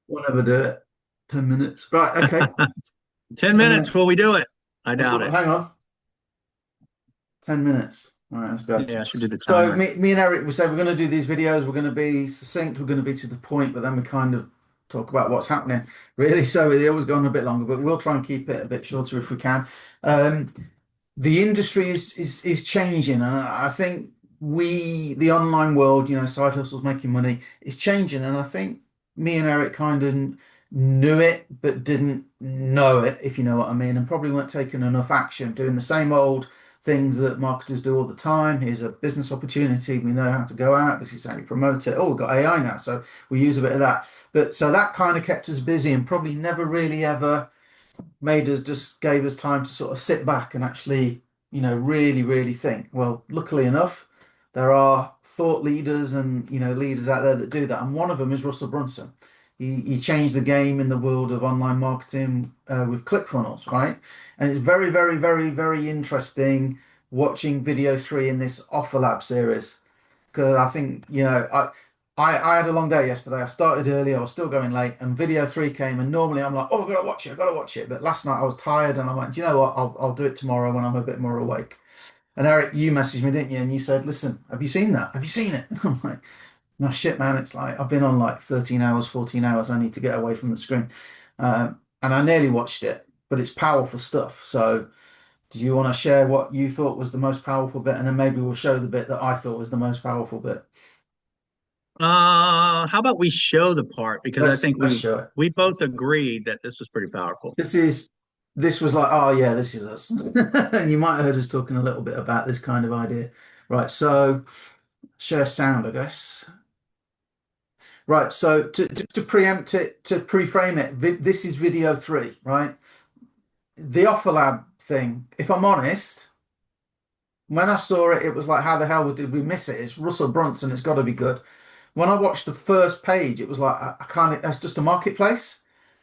We'll never do it. 10 minutes. Right, okay. 10 10 minutes, minutes. will we do it? I Let's doubt look, it. hang on. 10 minutes. All right, let's go. Yeah, I should do the So timer. me and Eric, we said we're going to do these videos. We're going to be succinct. We're going to be to the point, but then we kind of talk about what's happening, really. So they always go on a bit longer, but we'll try and keep it a bit shorter if we can. Um, the industry is changing, and I think the online world, side hustles, making money, is changing, and I think me and Eric kind of knew it, but didn't know it, if you know what I mean, and probably weren't taking enough action, doing the same old things that marketers do all the time. Here's a business opportunity. We know how to go out. This is how you promote it. Oh, we've got AI now, so we use a bit of that. But so that kind of kept us busy and probably never really ever just gave us time to sort of sit back and actually, really, really think. Well, luckily enough, there are thought leaders and, leaders out there that do that. And one of them is Russell Brunson. He changed the game in the world of online marketing with ClickFunnels, right? And it's very, very, very, very interesting watching video three in this Offer Lab series because I think I had a long day yesterday. I started early. I was still going late, and video three came. And normally I'm like, oh, I've got to watch it. I've got to watch it. But last night I was tired, and I went, do you know what? I'll do it tomorrow when I'm a bit more awake. And Eric, you messaged me, didn't you? And you said, listen, have you seen that? Have you seen it? And I'm like, no shit, man. It's like I've been on like 13 hours, 14 hours. I need to get away from the screen. And I nearly watched it, but it's powerful stuff. So. Do you want to share what you thought was the most powerful bit, and then maybe we'll show the bit that I thought was the most powerful bit? How about we show the part because I think Let's show it. we both agreed that this was pretty powerful. This is this was like, oh yeah, this is us. And you might have heard us talking a little bit about this kind of idea. Right, so share sound, I guess. Right, so to preempt it, to pre-frame it, this is video three, right? The Offer Lab thing, if I'm honest, when I saw it, it was like, how the hell did we miss it? It's Russell Brunson, it's got to be good. When I watched the first page, it was like, I can't, that's just a marketplace.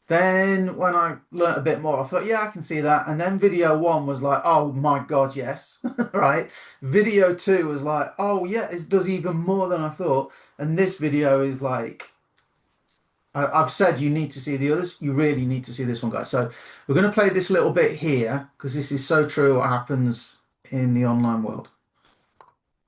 Then when I learnt a bit more, I thought, yeah, I can see that. And then video one was like, oh my God, yes. Right. Video two was like, oh yeah, it does even more than I thought. And this video is like, I've said you need to see the others. You really need to see this one, guys. So we're going to play this little bit here because this is so true what happens in the online world.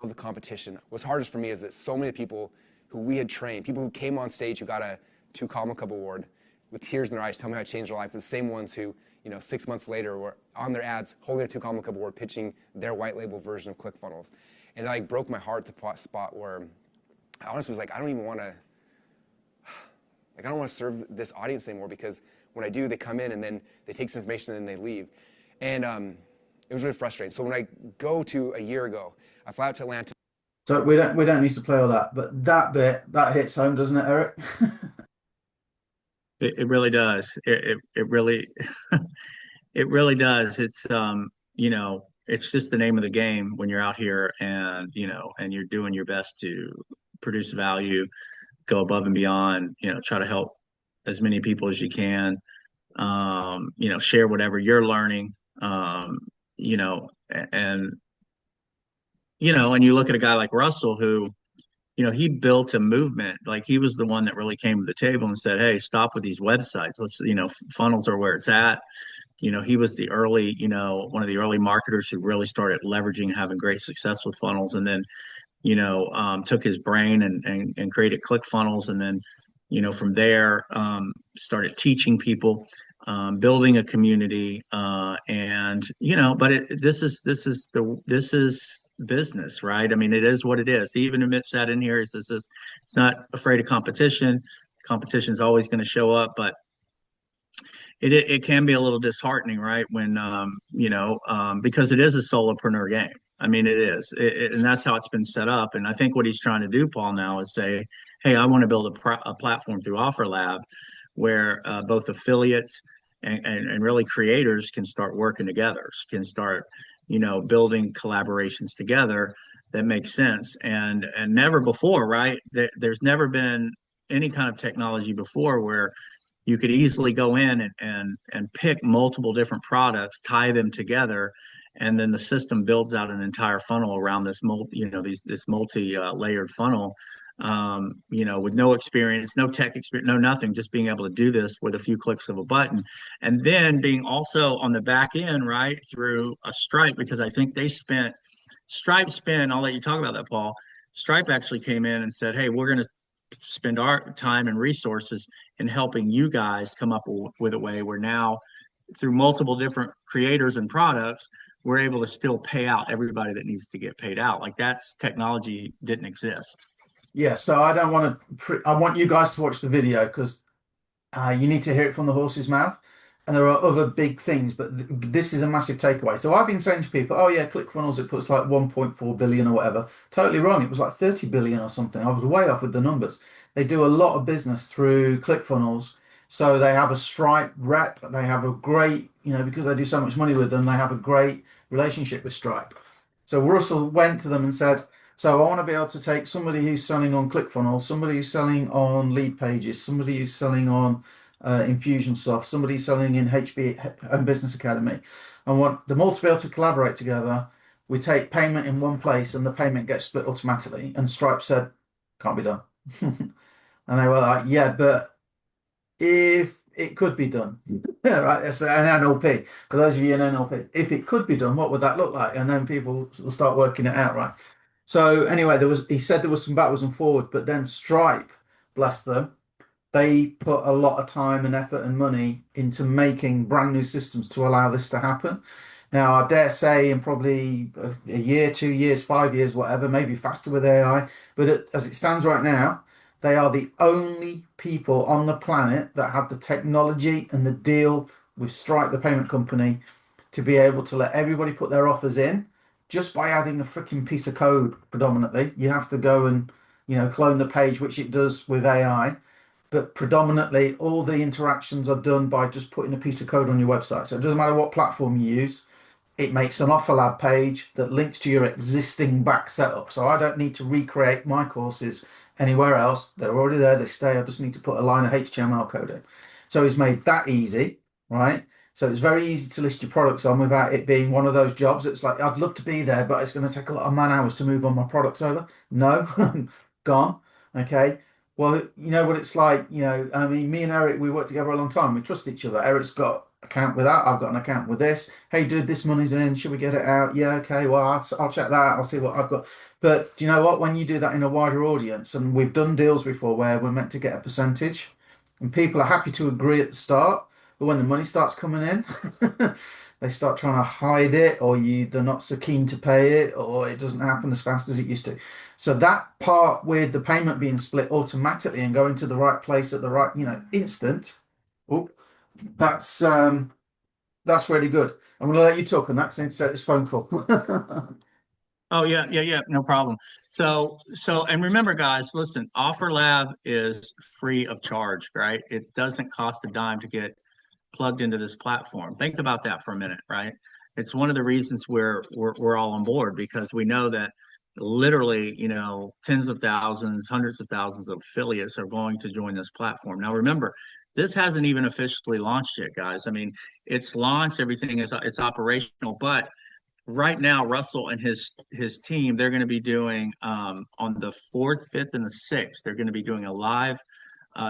Of the competition. What's hardest for me is that so many people who we had trained, people who came on stage who got a 2 Comma Club award with tears in their eyes, tell me how it changed their life, were the same ones who, 6 months later were on their ads holding their 2 Comma Club award, pitching their white label version of ClickFunnels. And it like broke my heart to the spot where I honestly was like, I don't even want to, like, I don't want to serve this audience anymore because when I do, they come in and then they take some information and then they leave. And it was really frustrating. So when I go to a year ago, I fly out to Atlanta. So we don't need to play all that, but that bit that hits home, doesn't it, Eric? It really does. It really it really does. It's just the name of the game when you're out here and and you're doing your best to produce value, go above and beyond, try to help as many people as you can, share whatever you're learning, you know, and and you look at a guy like Russell who, he built a movement. Like he was the one that really came to the table and said, "Hey, stop with these websites. Let's, funnels are where it's at." He was the early, one of the early marketers who really started leveraging, having great success with funnels, and then, took his brain and created ClickFunnels, and then, from there, started teaching people, building a community, and but this is business, right? I mean, it is what it is. He even admits that in here. He says this, it's not afraid of competition. Competition is always going to show up, but it can be a little disheartening, right? When because it is a solopreneur game. I mean, it is, and that's how it's been set up. And I think what he's trying to do, Paul, now is say, "Hey, I want to build a platform through OfferLab where both affiliates and really creators can start working together, can start, building collaborations together that make sense." And never before, right? There's never been any kind of technology before where you could easily go in and pick multiple different products, tie them together, and then the system builds out an entire funnel around this multi layered funnel with no experience, no tech experience, no nothing, just being able to do this with a few clicks of a button. And then being also on the back end, right, through a Stripe, because I think Stripe spent, I'll let you talk about that, Paul. Stripe actually came in and said, hey, we're going to spend our time and resources in helping you guys come up with a way where now, through multiple different creators and products, we're able to still pay out everybody that needs to get paid out. Like that's technology didn't exist. Yeah, so I don't want to. I want you guys to watch the video because you need to hear it from the horse's mouth. And there are other big things, but this is a massive takeaway. So I've been saying to people, oh yeah, ClickFunnels, it puts like 1.4 billion or whatever. Totally wrong. It was like 30 billion or something. I was way off with the numbers. They do a lot of business through ClickFunnels. So they have a Stripe rep. They have a great, because they do so much money with them, they have a great relationship with Stripe. So Russell went to them and said, so I want to be able to take somebody who's selling on ClickFunnels, somebody who's selling on lead pages, somebody who's selling on Infusionsoft, somebody selling in HB Home Business Academy. I want them all to be able to collaborate together. We take payment in one place and the payment gets split automatically. And Stripe said, can't be done. And they were like, yeah, but if it could be done, yeah, right, it's an NLP. For those of you in NLP, if it could be done, what would that look like? And then people will start working it out, right? So anyway, he said there was some backwards and forwards, but then Stripe, bless them, they put a lot of time and effort and money into making brand new systems to allow this to happen. Now, I dare say in probably a year, 2 years, 5 years, whatever, maybe faster with AI, but as it stands right now, they are the only people on the planet that have the technology and the deal with Stripe, the payment company, to be able to let everybody put their offers in just by adding a freaking piece of code predominantly. You have to go and, clone the page, which it does with AI, but predominantly all the interactions are done by just putting a piece of code on your website. So it doesn't matter what platform you use, it makes an offer lab page that links to your existing back setup. So I don't need to recreate my courses anywhere else. They're already there, they stay. I just need to put a line of HTML code in. So he's made that easy, right? So it's very easy to list your products on without it being one of those jobs. It's like, I'd love to be there, but it's going to take a lot of man hours to move on my products over. No, gone. Okay. Well, you know what it's like, I mean, me and Eric, we worked together a long time. We trust each other. Eric's got account with that. I've got an account with this. Hey, dude, this money's in. Should we get it out? Yeah, okay. Well, I'll check that. I'll see what I've got. But do you know what? When you do that in a wider audience, and we've done deals before where we're meant to get a percentage, and people are happy to agree at the start, but when the money starts coming in, they start trying to hide it, or they're not so keen to pay it, or it doesn't happen as fast as it used to. So that part with the payment being split automatically and going to the right place at the right, instant. Oh, that's really good. I'm going to let you talk on that because I need to set this phone call. Oh yeah, yeah, yeah, no problem. And remember, guys, listen, Offer Lab is free of charge, right? It doesn't cost a dime to get plugged into this platform. Think about that for a minute, right? It's one of the reasons we're all on board because we know that literally, tens of thousands, hundreds of thousands of affiliates are going to join this platform. Now, remember, this hasn't even officially launched yet, guys. I mean, it's launched, everything is it's operational, but right now, Russell and his team, they're going to be doing on the 4th, 5th, and the 6th, they're going to be doing a live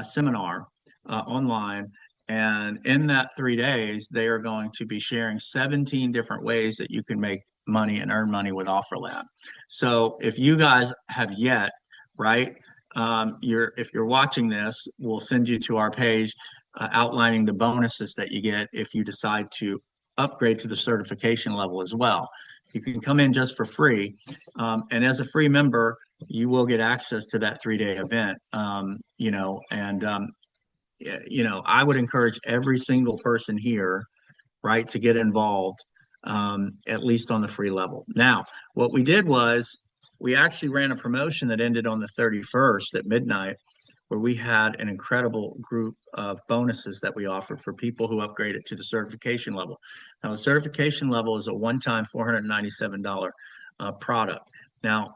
seminar online. And in that 3 days, they are going to be sharing 17 different ways that you can make money and earn money with OfferLab. So if you guys have yet, right, if you're watching this, we'll send you to our page outlining the bonuses that you get if you decide to upgrade to the certification level as well. You can come in just for free. And as a free member, you will get access to that 3-day event. I would encourage every single person here, right, to get involved, at least on the free level. Now, what we did was we actually ran a promotion that ended on the 31st at midnight, where we had an incredible group of bonuses that we offered for people who upgraded to the certification level. Now, the certification level is a one-time $497 product. Now,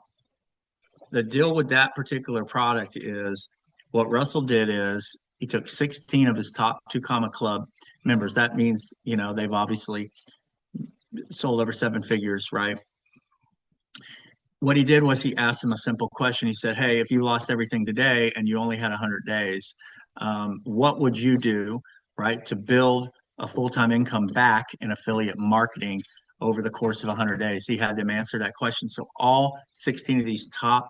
the deal with that particular product is what Russell did is he took 16 of his top 2 Comma Club members. That means, they've obviously sold over 7 figures, right? what he did was he asked him a simple question. He said, "Hey, if you lost everything today and you only had 100 days, what would you do, right, to build a full-time income back in affiliate marketing over the course of 100 days?" He had them answer that question. So all 16 of these top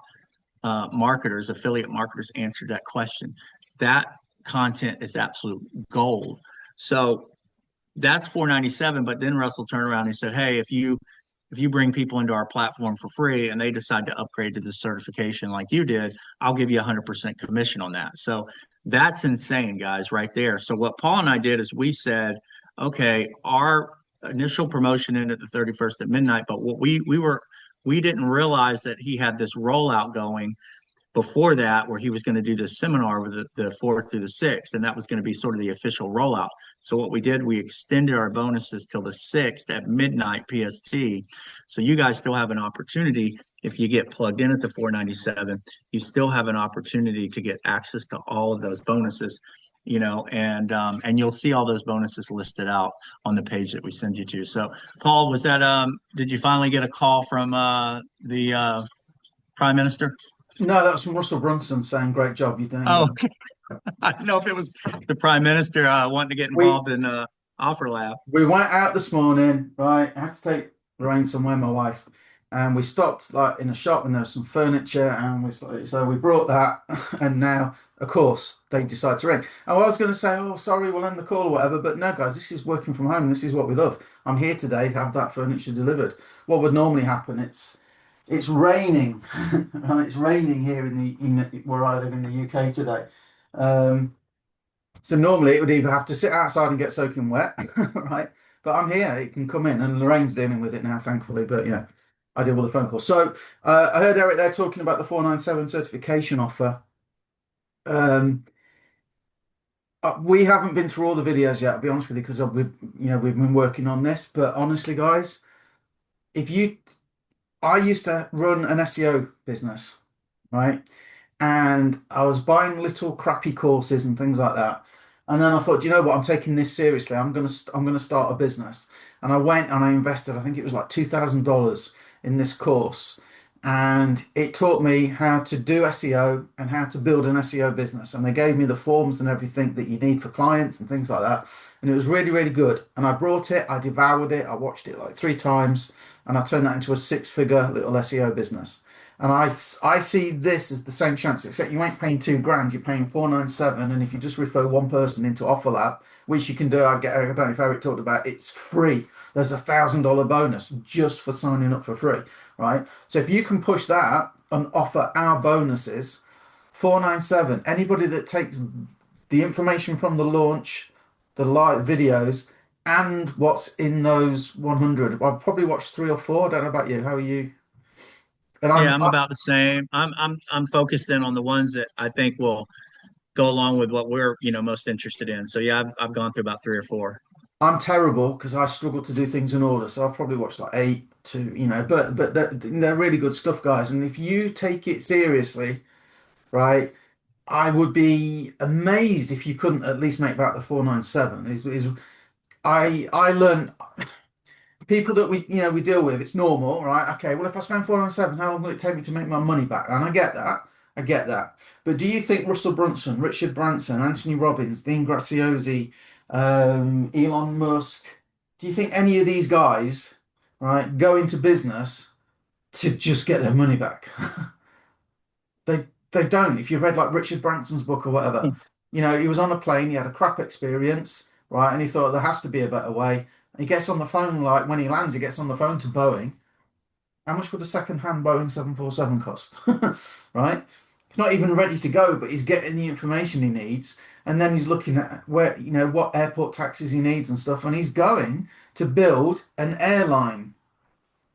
marketers, affiliate marketers, answered that question. That content is absolute gold. So that's 497. But then Russell turned around and he said, "Hey, if you bring people into our platform for free and they decide to upgrade to the certification like you did, I'll give you 100% commission on that." So that's insane, guys, right there. So what Paul and I did is we said, okay, our initial promotion ended the 31st at midnight, but what we didn't realize that he had this rollout going before that where he was going to do this seminar with the 4th through the 6th, and that was going to be sort of the official rollout. So what we did, we extended our bonuses till the 6th at midnight PST. So you guys still have an opportunity. If you get plugged in at the 497, you still have an opportunity to get access to all of those bonuses, and you'll see all those bonuses listed out on the page that we send you to. So Paul, was that did you finally get a call from the Prime Minister? No, that was from Russell Brunson saying, "Great job, you're doing Oh, well." okay. I don't know if it was the Prime Minister wanting to get We involved in Offer Lab. we went out this morning, right? I had to take Lorraine somewhere, my wife, and we stopped like in a shop and there was some furniture, and so we brought that, and now, of course, they decide to ring. And I was going to say, "Oh, sorry, we'll end the call or whatever," but no, guys, this is working from home. This is what we love. I'm here today to have that furniture delivered. What would normally happen? It's raining, right? It's raining here where I live in the UK today. Um, so normally it would either have to sit outside and get soaking wet, right? But I'm here, it can come in, and Lorraine's dealing with it now, thankfully. But yeah, I deal with the phone call. So I heard Eric there talking about the 497 certification offer. Um, we haven't been through all the videos yet, I'll be honest with you, because we've been working on this. But honestly, guys, if you, I used to run an SEO business, right? And I was buying little crappy courses and things like that. And then I thought, you know what? I'm taking this seriously. I'm gonna start a business. And I went and I invested. I think it was like $2,000 in this course, and it taught me how to do SEO and how to build an SEO business. And they gave me the forms and everything that you need for clients and things like that. And it was really, really good. And I brought it, I devoured it, I watched it like 3 times, and I turned that into a six-figure little SEO business. And I see this as the same chance, except you ain't paying 2 grand, you're paying 497. And if you just refer one person into OfferLab, which you can do, I don't know if Eric talked about, it's free. There's $1,000 bonus just for signing up for free, right? So if you can push that and offer our bonuses, 497. Anybody that takes the information from the launch, the live videos, and what's in those 100, I've probably watched 3 or 4. I don't know about you. How are you? And Yeah, I'm about the same. I'm focused in on the ones that I think will go along with what we're most interested in. So yeah, I've gone through about three or four. I'm terrible because I struggle to do things in order. So I've probably watched like 8 to, but they're really good stuff, guys. And if you take it seriously, right, I would be amazed if you couldn't at least make back the 497. I learned people that we deal with, it's normal, right? Okay, well, if I spend 497, how long will it take me to make my money back? And I get that. I get that. But do you think Russell Brunson, Richard Branson, Anthony Robbins, Dean Graziosi, Elon Musk, do you think any of these guys, right, go into business to just get their money back? They don't. If you've read like Richard Branson's book or whatever, he was on a plane, he had a crap experience, right? And he thought there has to be a better way. He gets on the phone, like when he lands, he gets on the phone to Boeing. How much would a second-hand Boeing 747 cost? Right? He's not even ready to go, but he's getting the information he needs. And then he's looking at what airport taxis he needs and stuff. And he's going to build an airline.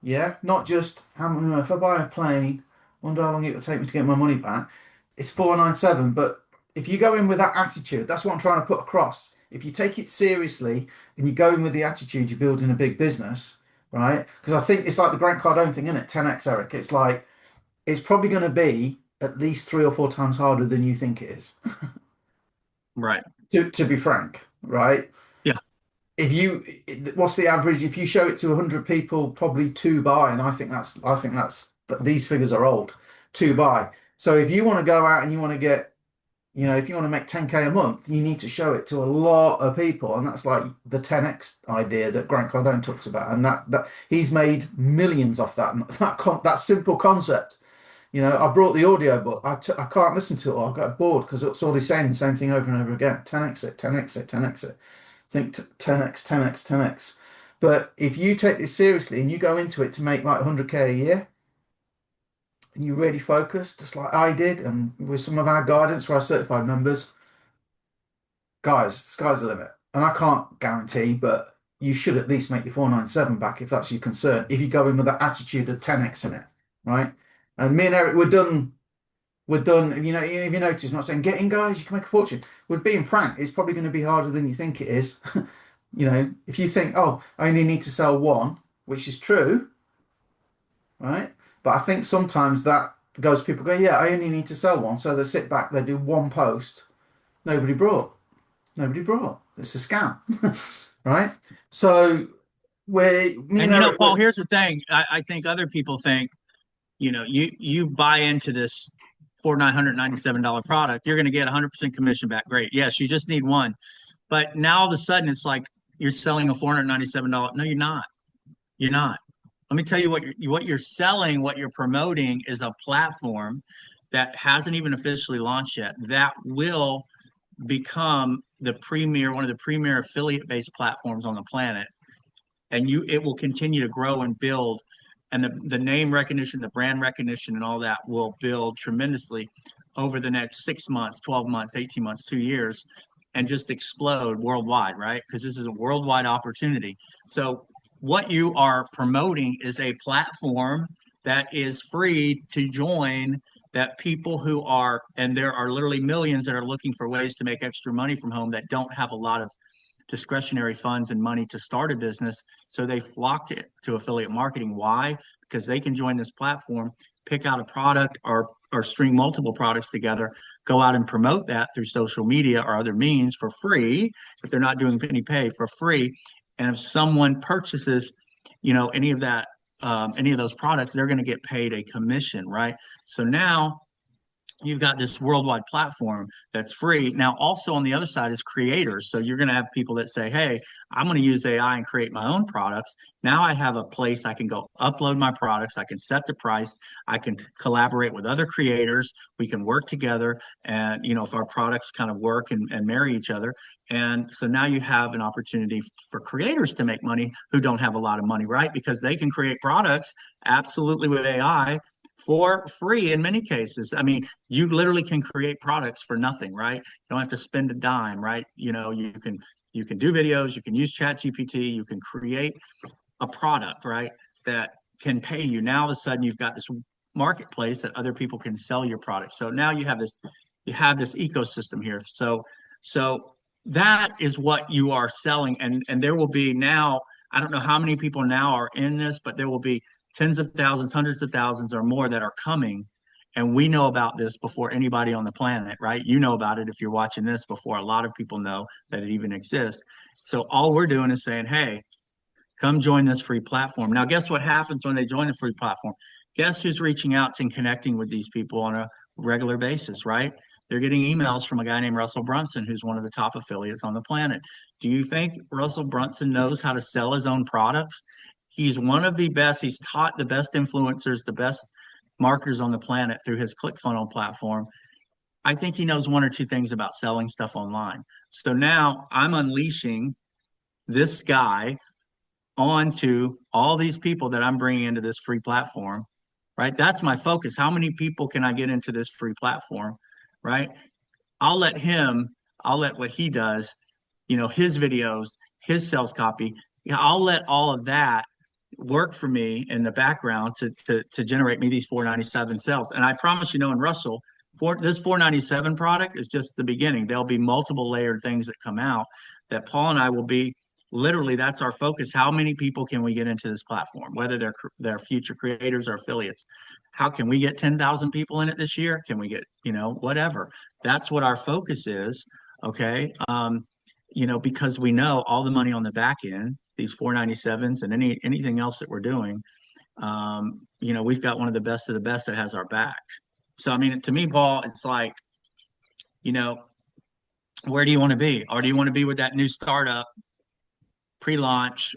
Yeah, not just if I buy a plane, wonder how long it will take me to get my money back. It's 497, but if you go in with that attitude, that's what I'm trying to put across. If you take it seriously and you go in with the attitude you're building a big business, right? Because I think it's like the Grant Cardone thing, isn't it? 10x, Eric. It's like it's probably going to be at least 3 or 4 times harder than you think it is. Right. To be frank, right? Yeah. What's the average? If you show it to 100 people, probably 2 buy, and I think that's these figures are old to buy. So if you want to go out and you want to get, if you want to make 10K a month, you need to show it to a lot of people. And that's like the 10X idea that Grant Cardone talks about. And that he's made millions off that simple concept. I brought the audio book. I can't listen to it or I got bored because it's already saying the same thing over and over again. 10X it, 10X it, 10X it. Think 10X, 10X, 10X. But if you take this seriously and you go into it to make like 100K a year, and you really focus, just like I did, and with some of our guidance for our certified members, guys, the sky's the limit. And I can't guarantee, but you should at least make your 497 back if that's your concern. If you go in with that attitude of 10X in it, right? And me and Eric, we're done. We're done. If you notice, I'm not saying get in, guys, you can make a fortune. We're being frank, it's probably going to be harder than you think it is. If you think, oh, I only need to sell one, which is true, right? But I think sometimes people go, yeah, I only need to sell one. So they sit back, they do one post. Nobody brought. Nobody brought. It's a scam, right? So Paul, here's the thing. I think other people think, you buy into this for $997 product, you're going to get 100% commission back. Great. Yes, you just need one. But now all of a sudden it's like you're selling a $497. No, you're not. You're not. Let me tell you what you're selling, what you're promoting is a platform that hasn't even officially launched yet that will become one of the premier affiliate-based platforms on the planet. And it will continue to grow and build, and the name recognition, the brand recognition, and all that will build tremendously over the next 6 months, 12 months, 18 months, 2 years, and just explode worldwide, right? Because this is a worldwide opportunity. So what you are promoting is a platform that is free to join, that people who are, and there are literally millions that are looking for ways to make extra money from home that don't have a lot of discretionary funds and money to start a business. So they flock to affiliate marketing. Why? Because they can join this platform, pick out a product or string multiple products together, go out and promote that through social media or other means for free, if they're not doing any pay, for free. And if someone purchases, any of that, any of those products, they're going to get paid a commission, right? So now you've got this worldwide platform that's free. Now, also on the other side is creators. So you're going to have people that say, hey, I'm going to use AI and create my own products. Now I have a place I can go upload my products. I can set the price. I can collaborate with other creators. We can work together. And, if our products kind of work and marry each other. And so now you have an opportunity for creators to make money who don't have a lot of money, right? Because they can create products absolutely with AI for free in many cases. I mean, you literally can create products for nothing, right? You don't have to spend a dime, right? You can do videos, you can use Chat GPT, you can create a product, right? That can pay you. Now all of a sudden you've got this marketplace that other people can sell your product. So now you have this ecosystem here. So that is what you are selling. And there will be now, I don't know how many people now are in this, but there will be tens of thousands, hundreds of thousands or more that are coming. And we know about this before anybody on the planet, right? You know about it if you're watching this before a lot of people know that it even exists. So all we're doing is saying, hey, come join this free platform. Now, guess what happens when they join the free platform? Guess who's reaching out and connecting with these people on a regular basis, right? They're getting emails from a guy named Russell Brunson, who's one of the top affiliates on the planet. Do you think Russell Brunson knows how to sell his own products? He's one of the best. He's taught the best influencers, the best marketers on the planet through his ClickFunnels platform. I think he knows one or two things about selling stuff online. So now I'm unleashing this guy onto all these people that I'm bringing into this free platform, right? That's my focus. How many people can I get into this free platform, right? I'll let what he does, his videos, his sales copy, I'll let all of that work for me in the background to generate me these 497 sales. And I promise in Russell, for this 497 product is just the beginning. There'll be multiple layered things that come out that Paul and I will be literally, that's our focus. How many people can we get into this platform, whether they're future creators or affiliates? How can we get 10,000 people in it this year? Can we get, whatever? That's what our focus is. Okay. Because we know all the money on the back end, these 497s and anything else that we're doing, We've got one of the best that has our back. So, I mean, to me, Paul, it's like, you know, where do you want to be? Or do you want to be with that new startup pre-launch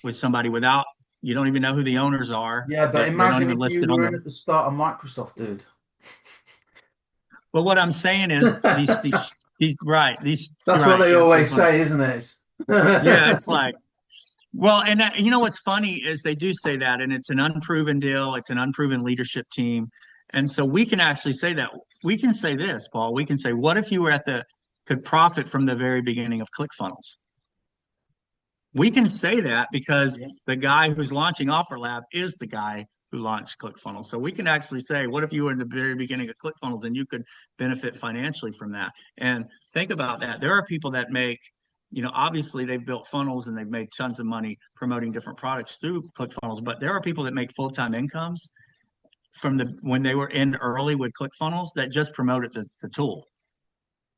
with somebody without, you don't even know who the owners are. Yeah, but They're not imagine even if you listed on were the. in at the start of Microsoft, dude. But what I'm saying is That's what right. they Yeah, so always funny. say, isn't it? Yeah, it's like, well, and you know what's funny is they do say that, and it's an unproven deal, it's an unproven leadership team. And so we can actually say that. We can say this, Paul. We can say, what if you were could profit from the very beginning of ClickFunnels? We can say that because Yeah. the guy who's launching OfferLab is the guy who launched ClickFunnels. So we can actually say, what if you were in the very beginning of ClickFunnels and you could benefit financially from that? And think about that. There are people that make, obviously they've built funnels and they've made tons of money promoting different products through ClickFunnels, but there are people that make full-time incomes from when they were in early with ClickFunnels that just promoted the tool,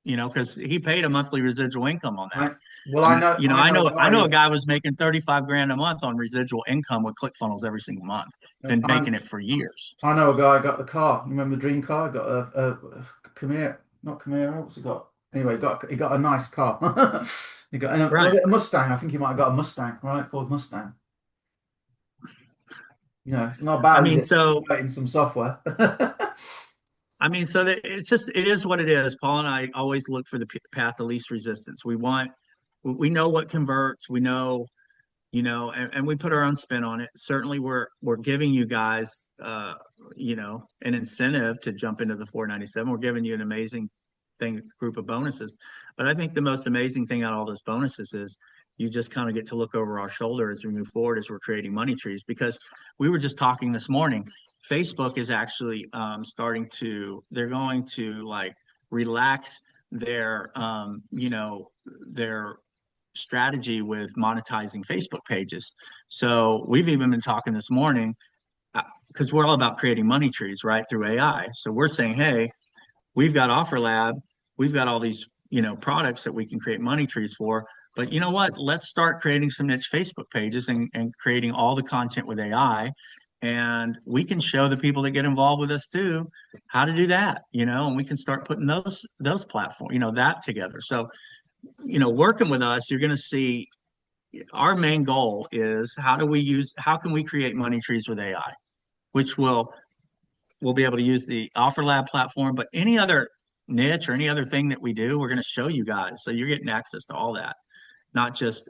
because he paid a monthly residual income on that. I, well, I mean, I know a I guy know who, a guy was making 35 grand a month on residual income with ClickFunnels every single month. Been I, making it for years. I know a guy who got the car. You remember the dream car? Got a Camaro, not Camaro. What's he got? Anyway, he got a nice car. He got, was Right. it a Mustang? I think he might have got a Mustang, right? Ford Mustang. It's not I bad, is mean, it? so Writing some software. it's just it is what it is. Paul and I always look for the path of least resistance. We know what converts. We know, and we put our own spin on it. Certainly, we're giving you guys, an incentive to jump into the 497. We're giving you an amazing group of bonuses. But I think the most amazing thing out of all those bonuses is you just kind of get to look over our shoulder as we move forward as we're creating money trees. Because we were just talking this morning, Facebook is actually they're going to like relax their, their strategy with monetizing Facebook pages. So we've even been talking this morning because we're all about creating money trees, right, through AI. So we're saying, hey, we've got OfferLab, we've got all these, products that we can create money trees for. But you know what? Let's start creating some niche Facebook pages and creating all the content with AI. And we can show the people that get involved with us too how to do that, and we can start putting those platforms, that together. So, working with us, you're going to see our main goal is how can we create money trees with AI, which we'll be able to use the OfferLab platform, but any other niche or any other thing that we do, we're going to show you guys. So you're getting access to all that, not just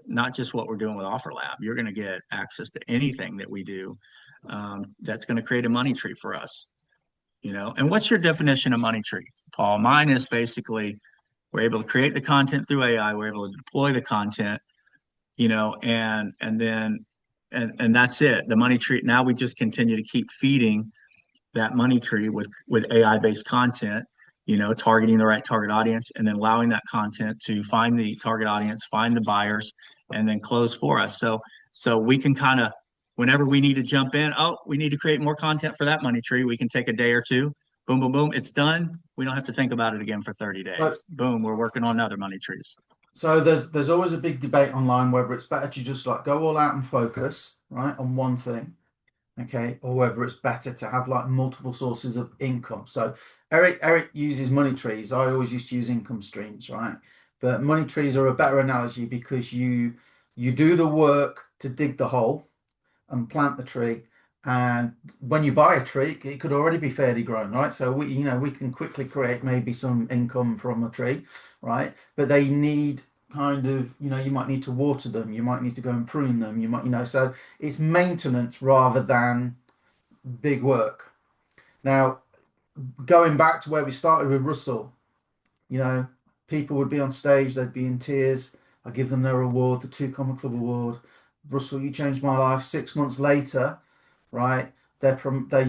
what we're doing with OfferLab. You're going to get access to anything that we do that's going to create a money tree for us. And what's your definition of money tree, Paul? Mine is basically we're able to create the content through AI. We're able to deploy the content, and then and that's it. The money tree. Now we just continue to keep feeding that money tree with AI based content, targeting the right target audience, and then allowing that content to find the target audience, find the buyers, and then close for us. So we can kind of whenever we need to jump in, oh, we need to create more content for that money tree. We can take a day or two. Boom, boom, boom. It's done. We don't have to think about it again for 30 So, days. Boom, we're working on other money trees. so there's always a big debate online whether it's better to just like go all out and focus, right, on one thing, okay, or whether it's better to have like multiple sources of income. So Eric uses money trees. I always used to use income streams, right? But money trees are a better analogy because you do the work to dig the hole and plant the tree. And when you buy a tree, it could already be fairly grown, right? So we can quickly create maybe some income from a tree, right? But they need kind of, you might need to water them, you might need to go and prune them, you might, so it's maintenance rather than big work. Now, going back to where we started with Russell, you know, people would be on stage, they'd be in tears. I give them their award, the Two Comma Club Award. Russell, you changed my life. 6 months later, right? They're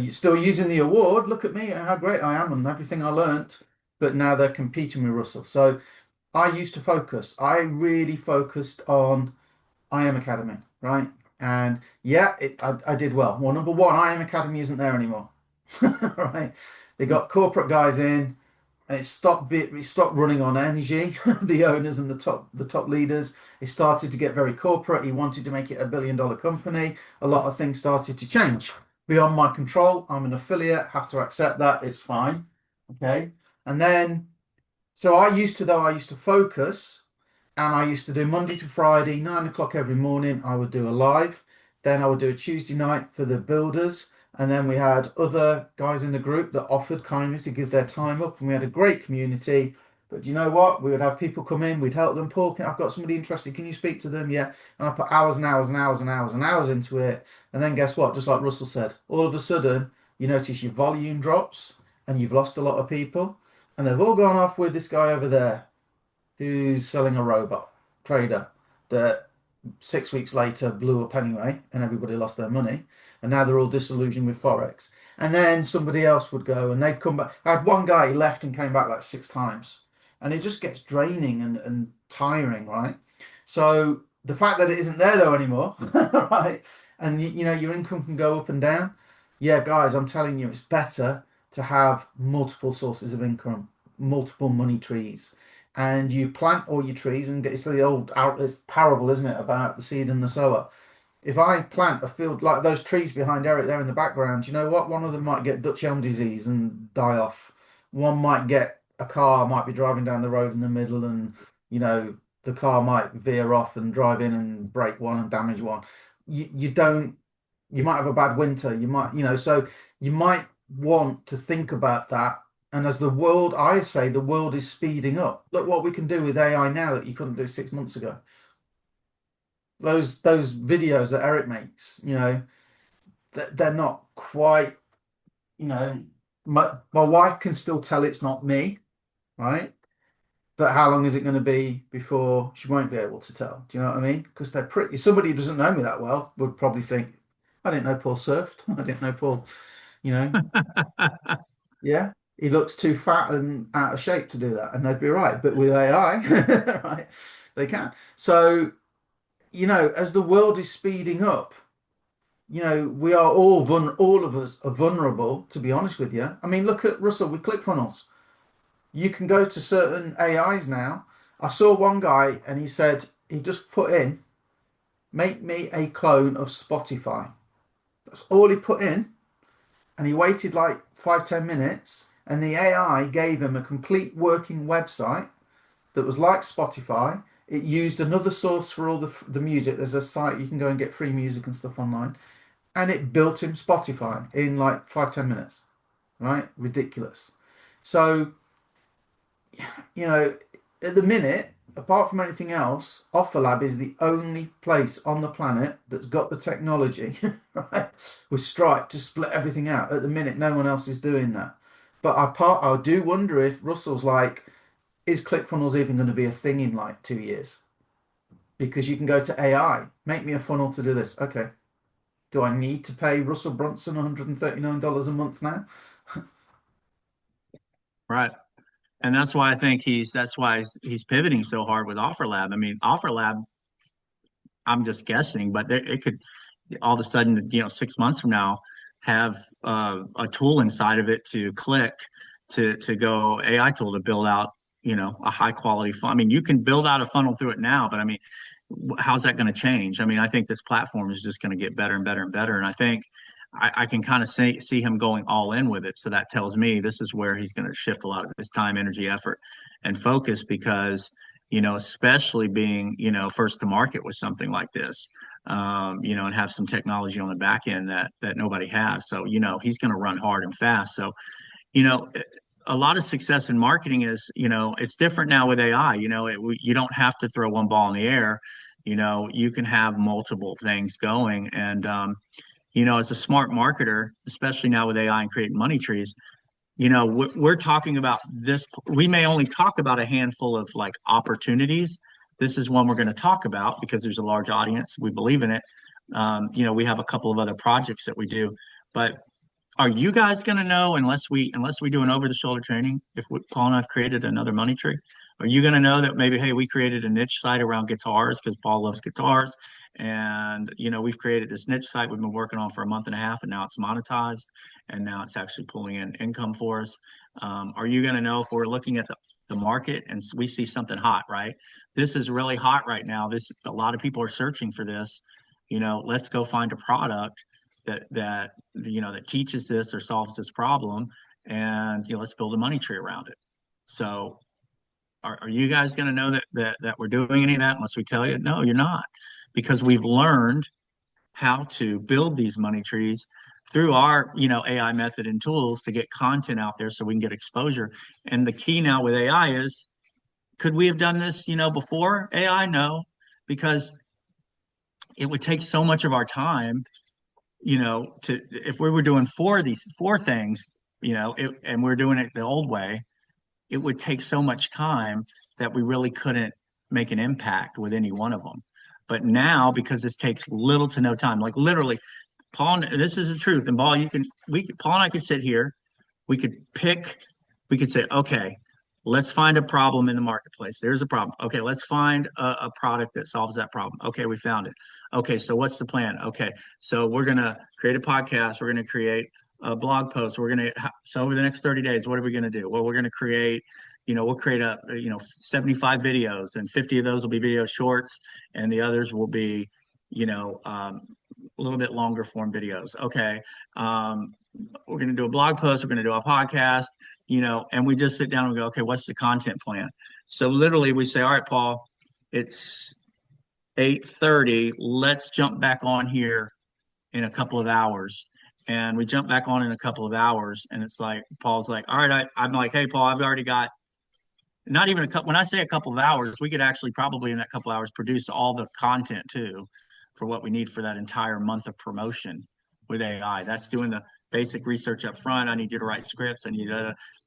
still using the award. Look at me, how great I am, and everything I learnt. But now they're competing with Russell. So I used to focus. I really focused on I Am Academy, right? And yeah, I did well. Well, number one, I Am Academy isn't there anymore, right? They got corporate guys in. and it stopped running on energy, the owners and the top leaders. It started to get very corporate. He wanted to make it $1 billion company. A lot of things started to change beyond my control. I'm an affiliate, have to accept that. It's fine. Okay. And then so I used to focus, and I used to do Monday to Friday, 9 o'clock every morning. I would do a live. Then I would do a Tuesday night for the builders. And then we had other guys in the group that offered kindly to give their time up. And we had a great community. But do you know what? We would have people come in, we'd help them. Paul, I've got somebody interested. Can you speak to them? Yeah. And I put hours and hours and hours and hours and hours into it. And then guess what? Just like Russell said, all of a sudden, you notice your volume drops and you've lost a lot of people. And they've all gone off with this guy over there who's selling a robot trader that 6 weeks later blew up anyway, and everybody lost their money. And now they're all disillusioned with Forex. And then somebody else would go and they'd come back. I had one guy, he left and came back like 6 times. And it just gets draining and tiring, right? So the fact that it isn't there though anymore, right? And you know, your income can go up and down. Yeah, guys, I'm telling you, it's better to have multiple sources of income, multiple money trees, and you plant all your trees. And it's the old it's parable, isn't it, about the seed and the sower. If I plant a field like those trees behind Eric there in the background, you know what? One of them might get Dutch elm disease and die off. One might get a car might be driving down the road in the middle, and you know the car might veer off and drive in and break one and damage one. You don't. You might have a bad winter. You might, so you might want to think about that. And as the world, I say, the world is speeding up. Look what we can do with AI now that you couldn't do 6 months ago. Those videos that Eric makes, they're not quite, my wife can still tell it's not me, right? But how long is it going to be before she won't be able to tell? Do you know what I mean? Because they're pretty. Somebody who doesn't know me that well would probably think, I didn't know Paul surfed. I didn't know Paul, you know, yeah, he looks too fat and out of shape to do that. And they'd be right. But with AI, right, they can. So, as the world is speeding up, we are all of us are vulnerable, to be honest with you. I mean, look at Russell with ClickFunnels. You can go to certain AIs now. I saw one guy and he said he just put in, make me a clone of Spotify. That's all he put in. And he waited like 5, 10 minutes. And the AI gave him a complete working website that was like Spotify. It used another source for all the music. There's a site you can go and get free music and stuff online. And it built him Spotify in like 5, 10 minutes. Right? Ridiculous. So at the minute, apart from anything else, OfferLab is the only place on the planet that's got the technology, right, with Stripe to split everything out. At the minute, no one else is doing that. But I do wonder if Russell's like, is ClickFunnels even going to be a thing in like 2 years? Because you can go to AI, make me a funnel to do this. Okay. Do I need to pay Russell Brunson $139 a month now? Right. And that's why I think that's why he's pivoting so hard with OfferLab. I mean, OfferLab, I'm just guessing, but it could all of a sudden, 6 months from now, have a tool inside of it to click to go AI tool to build out, a high quality funnel. I mean, you can build out a funnel through it now, but I mean, how's that going to change? I mean, I think this platform is just going to get better and better and better. And I think I can kind of see him going all in with it. So that tells me this is where he's going to shift a lot of his time, energy, effort, and focus because, especially being, first to market with something like this, and have some technology on the back end that nobody has. So, he's going to run hard and fast. So, you know, a lot of success in marketing is, it's different now with AI. You don't have to throw one ball in the air. You can have multiple things going. And, as a smart marketer, especially now with AI and creating money trees, we're talking about this. We may only talk about a handful of like opportunities. This is one we're going to talk about because there's a large audience. We believe in it. We have a couple of other projects that we do, but are you guys going to know unless we do an over the shoulder training if Paul and I've created another money tree? Are you going to know that maybe, hey, we created a niche site around guitars because Paul loves guitars, and we've created this niche site we've been working on for a month and a half, and now it's monetized, and now it's actually pulling in income for us. Are you going to know if we're looking at the market and we see something hot, right? This is really hot right now. A lot of people are searching for this. Let's go find a product that teaches this or solves this problem, and let's build a money tree around it. So are you guys going to know that we're doing any of that unless we tell you? No, you're not, because we've learned how to build these money trees through our AI method and tools to get content out there so we can get exposure. And the key now with AI is, could we have done this before AI? No, because it would take so much of our time, to if we were doing these four things, and we're doing it the old way, it would take so much time that we really couldn't make an impact with any one of them. But now, because this takes little to no time, like literally, Paul, this is the truth. And Paul, Paul and I could sit here, we could pick, we could say, okay, let's find a problem in the marketplace. There's a problem. Okay, let's find a product that solves that problem. Okay, we found it. Okay, so what's the plan? Okay, so we're going to create a podcast. We're going to create a blog post. So over the next 30 days, what are we going to do? Well, we're going to create, we'll create 75 videos, and 50 of those will be video shorts, and the others will be, a little bit longer form videos. Okay. We're going to do a blog post. We're going to do a podcast, and we just sit down and go, okay, what's the content plan? So literally we say, all right, Paul, it's 8:30. Let's jump back on here in a couple of hours. And we jump back on in a couple of hours. And it's like, Paul's like, all right, I'm like, hey, Paul, I've already got not even a couple. When I say a couple of hours, we could actually probably in that couple of hours produce all the content too for what we need for that entire month of promotion with AI. That's doing the basic research up front. I need you to write scripts. I need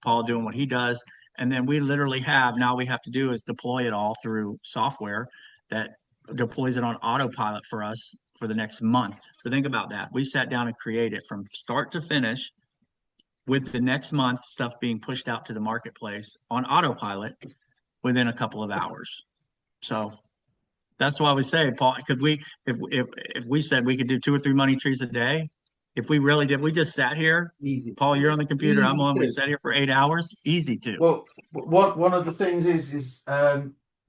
Paul doing what he does. And then we literally now we have to do is deploy it all through software that deploys it on autopilot for us for the next month. So think about that. We sat down and created it from start to finish, with the next month stuff being pushed out to the marketplace on autopilot within a couple of hours. So that's why we say, Paul, could we, if we said we could do 2 or 3 money trees a day, if we really did, we just sat here, Easy. Paul, you're on the computer, I'm Easy on, we to. sat here for 8 hours, easy to. Well, one of the things is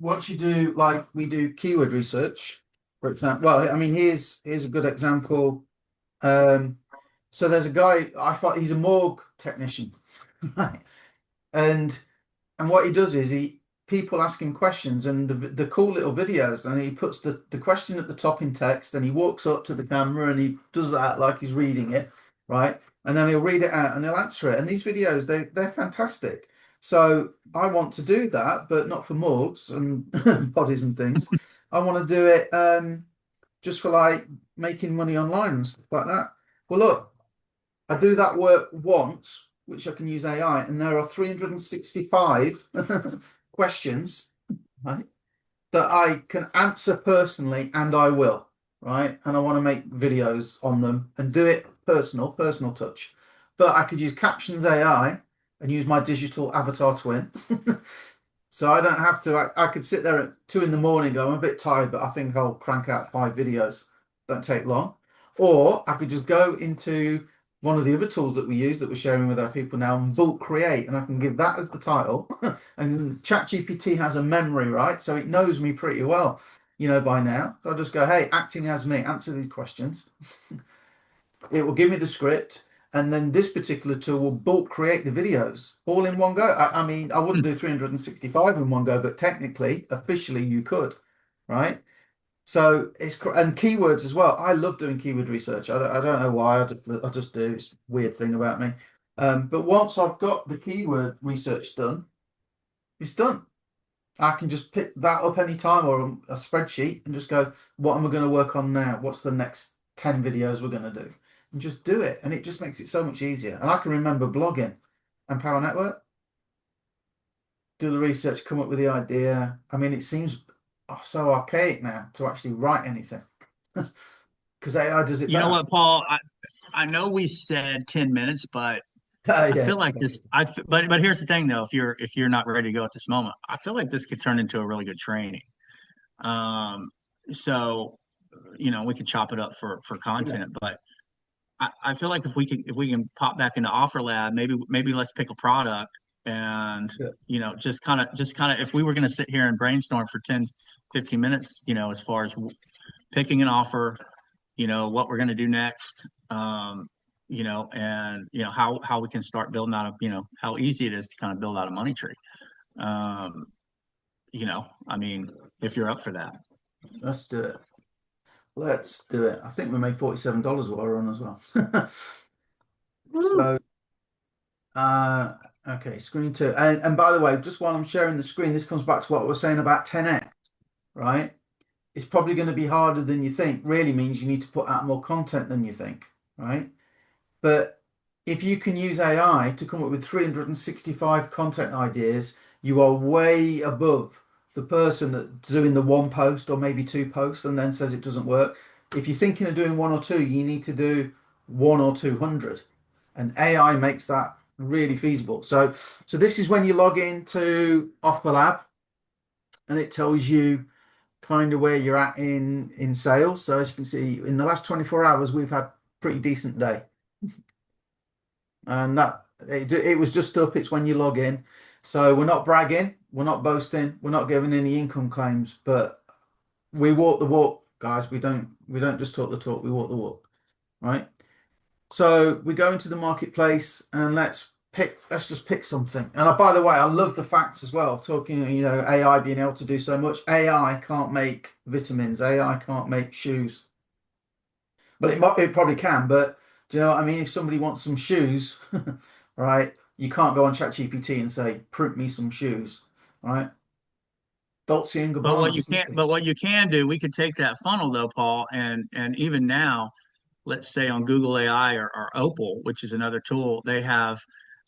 once you do, like we do keyword research, for example. Well, I mean, here's a good example. So there's a guy, I thought he's a morgue technician, right? And what he does is people ask him questions, and the cool little videos, and he puts the question at the top in text, and he walks up to the camera and he does that like he's reading it, right? And then he'll read it out and he'll answer it. And these videos, they're fantastic. So I want to do that, but not for morgues and bodies and things. I want to do it just for like making money online and stuff like that. Well, look, I do that work once, which I can use AI, and there are 365 questions, right, that I can answer personally, and I will, right? And I want to make videos on them and do it personal touch. But I could use Captions AI and use my digital avatar twin. So I don't have to, I could sit there at 2 in the morning, go, I'm a bit tired, but I think I'll crank out 5 videos. Don't take long. Or I could just go into one of the other tools that we use that we're sharing with our people now, and bulk create, and I can give that as the title. And ChatGPT has a memory, right? So it knows me pretty well, by now. So I'll just go, hey, acting as me, answer these questions. It will give me the script, and then this particular tool will bulk create the videos all in one go. I mean, I wouldn't do 365 in one go, but technically, officially, you could, right? So and keywords as well. I love doing keyword research. I don't know why. I just do. It's a weird thing about me. But once I've got the keyword research done, it's done. I can just pick that up anytime, or a spreadsheet, and just go, what am I going to work on now? What's the next 10 videos we're going to do? And just do it. And it just makes it so much easier. And I can remember blogging and Power Network, do the research, come up with the idea. I mean, it seems so archaic now to actually write anything because AI does it You know better. what, Paul? I know we said 10 minutes, but I Yeah. feel like this. But here's the thing, though. If you're not ready to go at this moment, I feel like this could turn into a really good training. Um, so we could chop it up for Yeah. content, but I feel like if we can pop back into Offer Lab, maybe let's pick a product and Yeah. just kind of if we were going to sit here and brainstorm for 10, 15 minutes, as far as picking an offer, what we're going to do next, and how we can start building out how easy it is to kind of build out a money tree. Um, I mean, if you're up for that. Let's do it. Let's do it. I think we made $47 while we're on as well. So, uh, okay, screen two. And by the way, just while I'm sharing the screen, this comes back to what we were saying about 10x, right? It's probably going to be harder than you think. Really means you need to put out more content than you think, right? But if you can use AI to come up with 365 content ideas, you are way above the person that's doing the one post or maybe two posts and then says it doesn't work. If you're thinking of doing one or two, you need to do one or 200. And AI makes that really feasible. So this is when you log into Offer Lab and it tells you kind of where you're at in sales. So as you can see, in the last 24 hours, we've had pretty decent day. And it was just up. It's when you log in. So we're not bragging, we're not boasting, we're not giving any income claims, but we walk the walk, guys. We don't just talk the talk, we walk the walk, right? So we go into the marketplace and let's just pick something. And by the way, I love the fact as well, talking, AI being able to do so much. AI can't make vitamins, AI can't make shoes. But it probably can, but do you know what I mean? If somebody wants some shoes, right, you can't go on ChatGPT and say, print me some shoes, right? Dolce and But Gabbana what you can't, sneakers. but what you can do, we could take that funnel though, Paul, and even now, let's say on Google AI or Opal, which is another tool,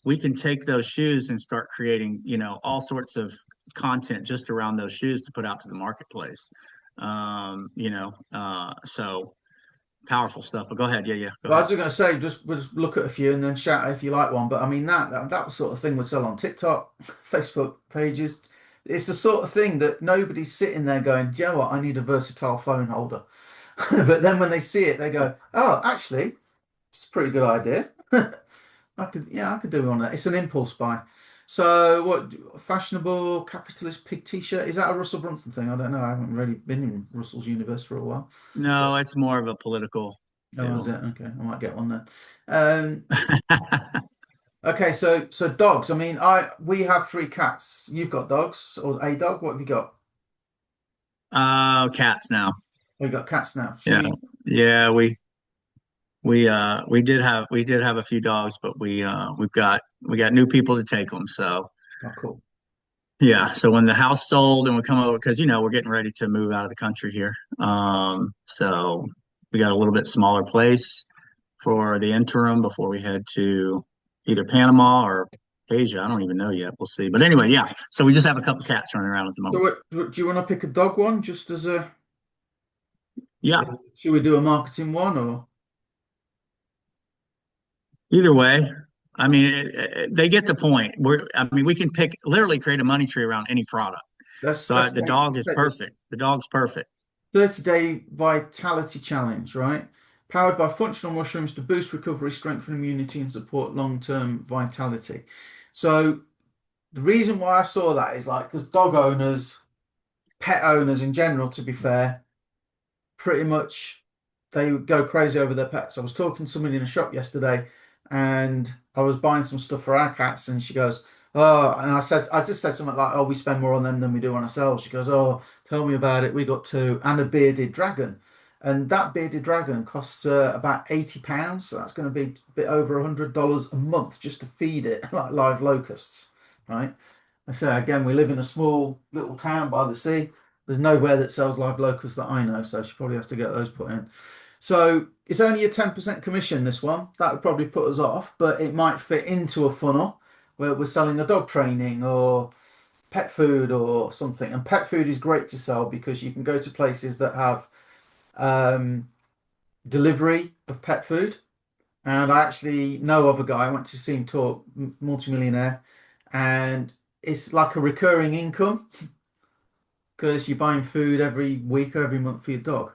we can take those shoes and start creating, all sorts of content just around those shoes to put out to the marketplace. So powerful stuff. But go ahead. Yeah, yeah, go Well, I ahead. was just going to say, just look at a few and then shout if you like one. But I mean, that sort of thing would sell on TikTok, Facebook pages. It's the sort of thing that nobody's sitting there going, "Do you know what? I need a versatile phone holder." But then when they see it, they go, "Oh, actually, it's a pretty good idea." I could do one of that. It's an impulse buy. So, what fashionable capitalist pig t-shirt? Is that a Russell Brunson thing? I don't know. I haven't really been in Russell's universe for a while. But, No, it's more of a political oh, is deal. it? Okay, I might get one then. Okay, so dogs. I mean, I we have three cats. You've got dogs or a dog? What have you got? Cats now. We've got cats now. Should Yeah, we? yeah. We did have a few dogs, but we got new people to take them. So Oh, cool. yeah. So when the house sold and we come over, because we're getting ready to move out of the country here. So we got a little bit smaller place for the interim before we head to either Panama or Asia. I don't even know yet. We'll see. But anyway, yeah. So we just have a couple cats running around at the So, moment. do you want to pick a dog one just as a? Yeah. Should we do a marketing one or? Either way, I mean, they get the point. I mean, we can literally create a money tree around any product. Let's So let's the take, dog let's is take this. perfect. The dog's perfect. 30-day vitality challenge, right? Powered by functional mushrooms to boost recovery, strengthen immunity, and support long-term vitality. So the reason why I saw that is like because dog owners, pet owners in general, to be fair, pretty much they go crazy over their pets. I was talking to somebody in a shop yesterday and I was buying some stuff for our cats and she goes, "Oh," and I just said something like, "Oh, we spend more on them than we do on ourselves." She goes, "Oh, tell me about it. We got two and a bearded dragon." And that bearded dragon costs about £80. So that's going to be a bit over $100 a month just to feed it like live locusts, right? I say again, we live in a small little town by the sea. There's nowhere that sells live locusts that I know, so she probably has to get those put in. So it's only a 10% commission, this one. That would probably put us off, but it might fit into a funnel where we're selling a dog training or pet food or something. And pet food is great to sell because you can go to places that have um, delivery of pet food And I actually know of a guy. I went to see him talk, multimillionaire, and it's like a recurring income because you're buying food every week or every month for your dog.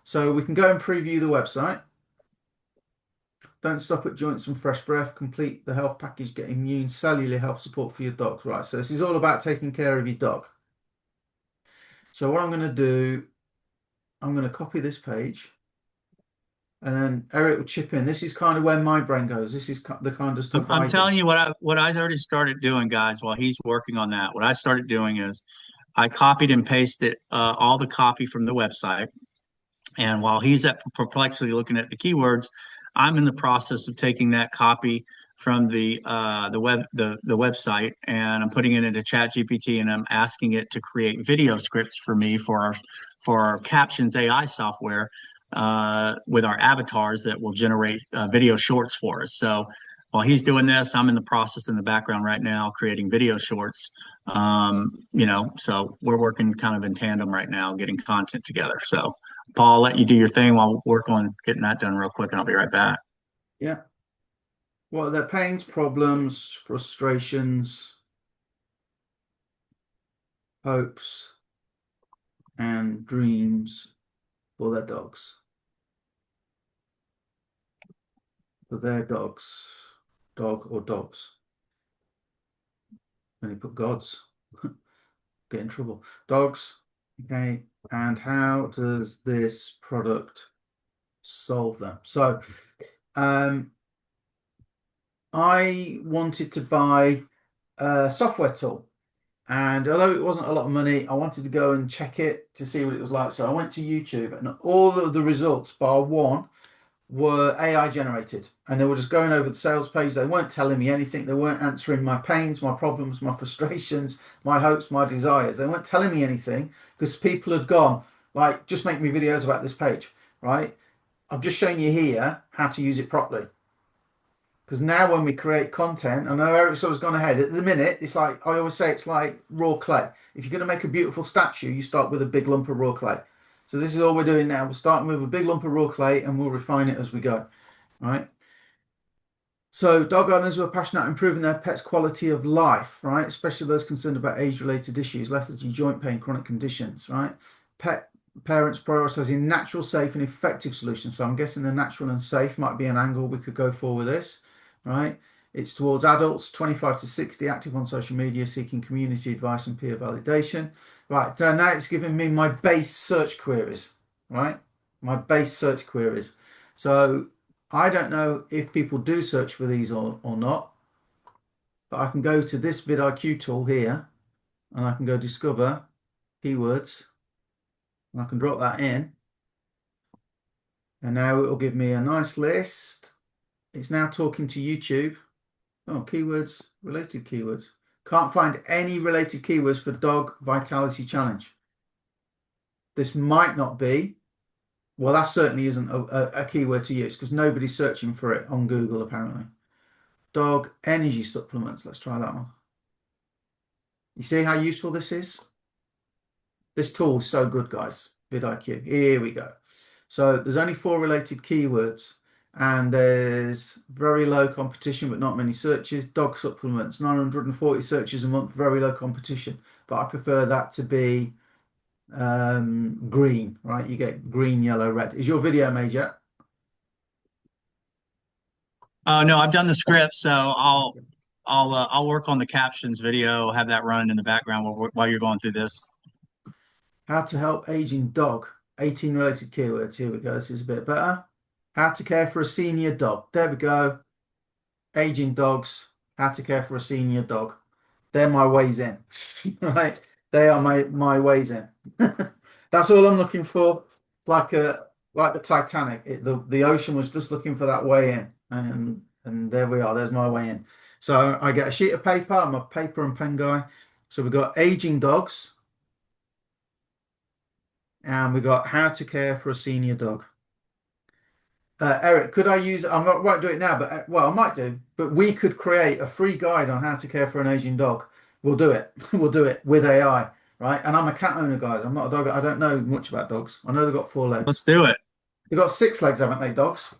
So we can go and preview the website. Don't stop at joints and fresh breath. Complete the health package. Get immune cellular health support for your dogs. Right. So this is all about taking care of your dog. So what I'm going to do, I'm going to copy this page, and then Eric will chip in. This is kind of where my brain goes. This is the kind of I'm, stuff I'm I do. telling you what I already started doing, guys, while he's working on that. What I started doing is I copied and pasted all the copy from the website. And while he's at Perplexity looking at the keywords, I'm in the process of taking that copy from the website, and I'm putting it into ChatGPT, and I'm asking it to create video scripts for me for our Captions AI software with our avatars that will generate video shorts for us. So while he's doing this, I'm in the process in the background right now creating video shorts. So we're working kind of in tandem right now, getting content together. So Paul, I'll let you do your thing while I work on getting that done real quick, and I'll be right back. Yeah. What are their pains, problems, frustrations, hopes, and dreams for their dogs? For their dogs, dog or dogs. Then you put gods, get in trouble. Dogs. Okay. And how does this product solve them? So, I wanted to buy a software tool. And although it wasn't a lot of money, I wanted to go and check it to see what it was like. So I went to YouTube, and all of the results, bar one, were AI generated. And they were just going over the sales page. They weren't telling me anything. They weren't answering my pains, my problems, my frustrations, my hopes, my desires. They weren't telling me anything because people had gone, like, just make me videos about this page, right? I'm just showing you here how to use it properly. Because now when we create content, I know Eric sort of gone ahead. At the minute, it's like I always say, it's like raw clay. If you're going to make a beautiful statue, you start with a big lump of raw clay. So this is all we're doing now. We're starting with a big lump of raw clay, and we'll refine it as we go. Right. So dog owners who are passionate about improving their pet's quality of life, right? Especially those concerned about age-related issues, lethargy, joint pain, chronic conditions, right? Pet parents prioritizing natural, safe, and effective solutions. So I'm guessing the natural and safe might be an angle we could go for with this, right? It's towards adults 25 to 60, active on social media, seeking community advice and peer validation. Right, so now it's giving me my base search queries, right? My base search queries. So I don't know if people do search for these or not, but I can go to this vidIQ tool here, and I can go discover keywords, and I can drop that in, and now it will give me a nice list. It's now talking to YouTube. Oh, keywords, related keywords. Can't find any related keywords for dog vitality challenge. This might not be. Well, that certainly isn't a keyword to use because nobody's searching for it on Google apparently. Dog energy supplements. Let's try that one. You see how useful this is? This tool is so good, guys. vidIQ. Here we go. So there's only 4 related keywords, and there's very low competition, but not many searches. Dog supplements, 940 searches a month, very low competition. But I prefer that to be green, right? You get green, yellow, red. Is your video made yet? No, I've done the script, so I'll work on the captions video, have that running in the background while you're going through this. How to help aging dog. 18 related keywords. Here we go. This is a bit better. How to care for a senior dog. There we go. Aging dogs. How to care for a senior dog. They're my ways in. Right? They are my ways in. That's all I'm looking for. Like the Titanic. The ocean was just looking for that way in. And there we are. There's my way in. So I get a sheet of paper. I'm a paper and pen guy. So we've got aging dogs. And we got how to care for a senior dog. Eric, could I use, I won't do it now, but well, I might do, but we could create a free guide on how to care for an Asian dog. We'll do it. We'll do it with AI, right? And I'm a cat owner, guys. I'm not a dog. I don't know much about dogs. I know they've got 4 Let's legs. do it. They've got 6 legs, haven't they, dogs?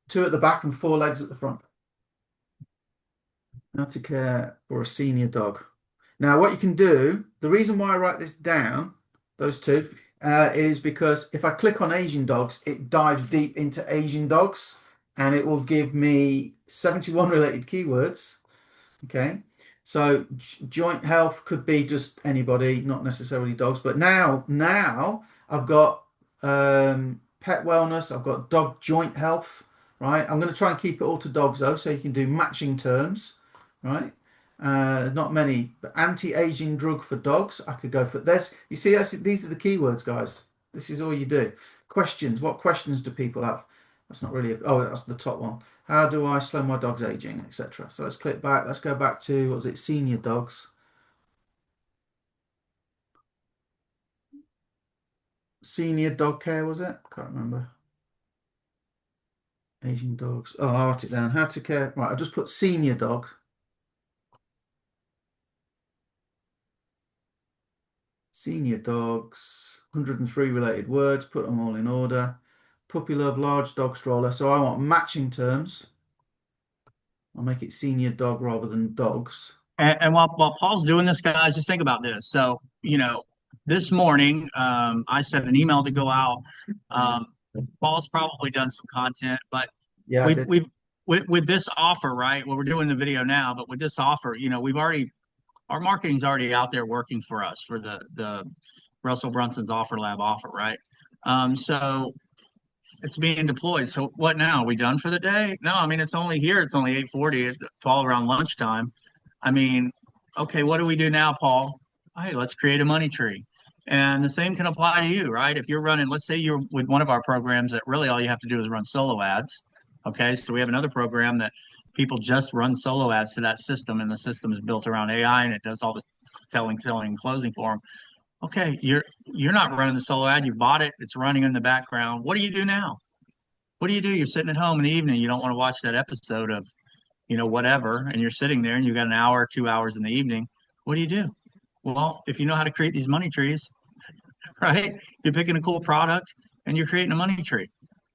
two at the back and four legs at the front. How to care for a senior dog. Now, what you can do, the reason why I write this down, those two, is because if I click on Asian dogs, it dives deep into Asian dogs and it will give me 71 related keywords. Okay. So joint health could be just anybody, not necessarily dogs. But now I've got pet wellness, I've got dog joint health, right? I'm going to try and keep it all to dogs though, so you can do matching terms, right? Not many, but anti-aging drug for dogs. I could go for this. You see, these are the keywords, guys. This is all you do. Questions. What questions do people have? That's not really. Oh, that's the top one. How do I slow my dog's aging, etc. So let's click back. Let's go back to, what was it, senior dogs. Senior dog care, was it? Can't remember. Asian dogs. Oh, I'll write it down. How to care. Right, I just put senior dog. Senior dogs. 103 related words. Put them all in order. Puppy love, large dog stroller. So I want matching terms. I'll make it senior dog rather than dogs. And while Paul's doing this, guys, just think about this. So, this morning, I sent an email to go out. Um, Paul's probably done some content, but Yeah, I we've, did. we've, with this offer, right? Well, we're doing the video now, but with this offer, our marketing's already out there working for us for the Russell Brunson's Offer Lab offer, right? So it's being deployed. So what now? Are we done for the day? No, I mean, it's only here. It's only 8:40. It's 12 around lunchtime. I mean, okay, what do we do now, Paul? Hey, let's create a money tree. And the same can apply to you, right? If you're running, let's say you're with one of our programs that really all you have to do is run solo ads. Okay, so we have another program that people just run solo ads to that system, and the system is built around AI and it does all the telling, and closing for them. Okay, you're not running the solo ad, you bought it, it's running in the background. What do you do now? What do you do? You're sitting at home in the evening, you don't want to watch that episode of whatever, and you're sitting there and you've got an hour, 2 hours in the evening. What do you do? Well, if you know how to create these money trees, right? You're picking a cool product and you're creating a money tree.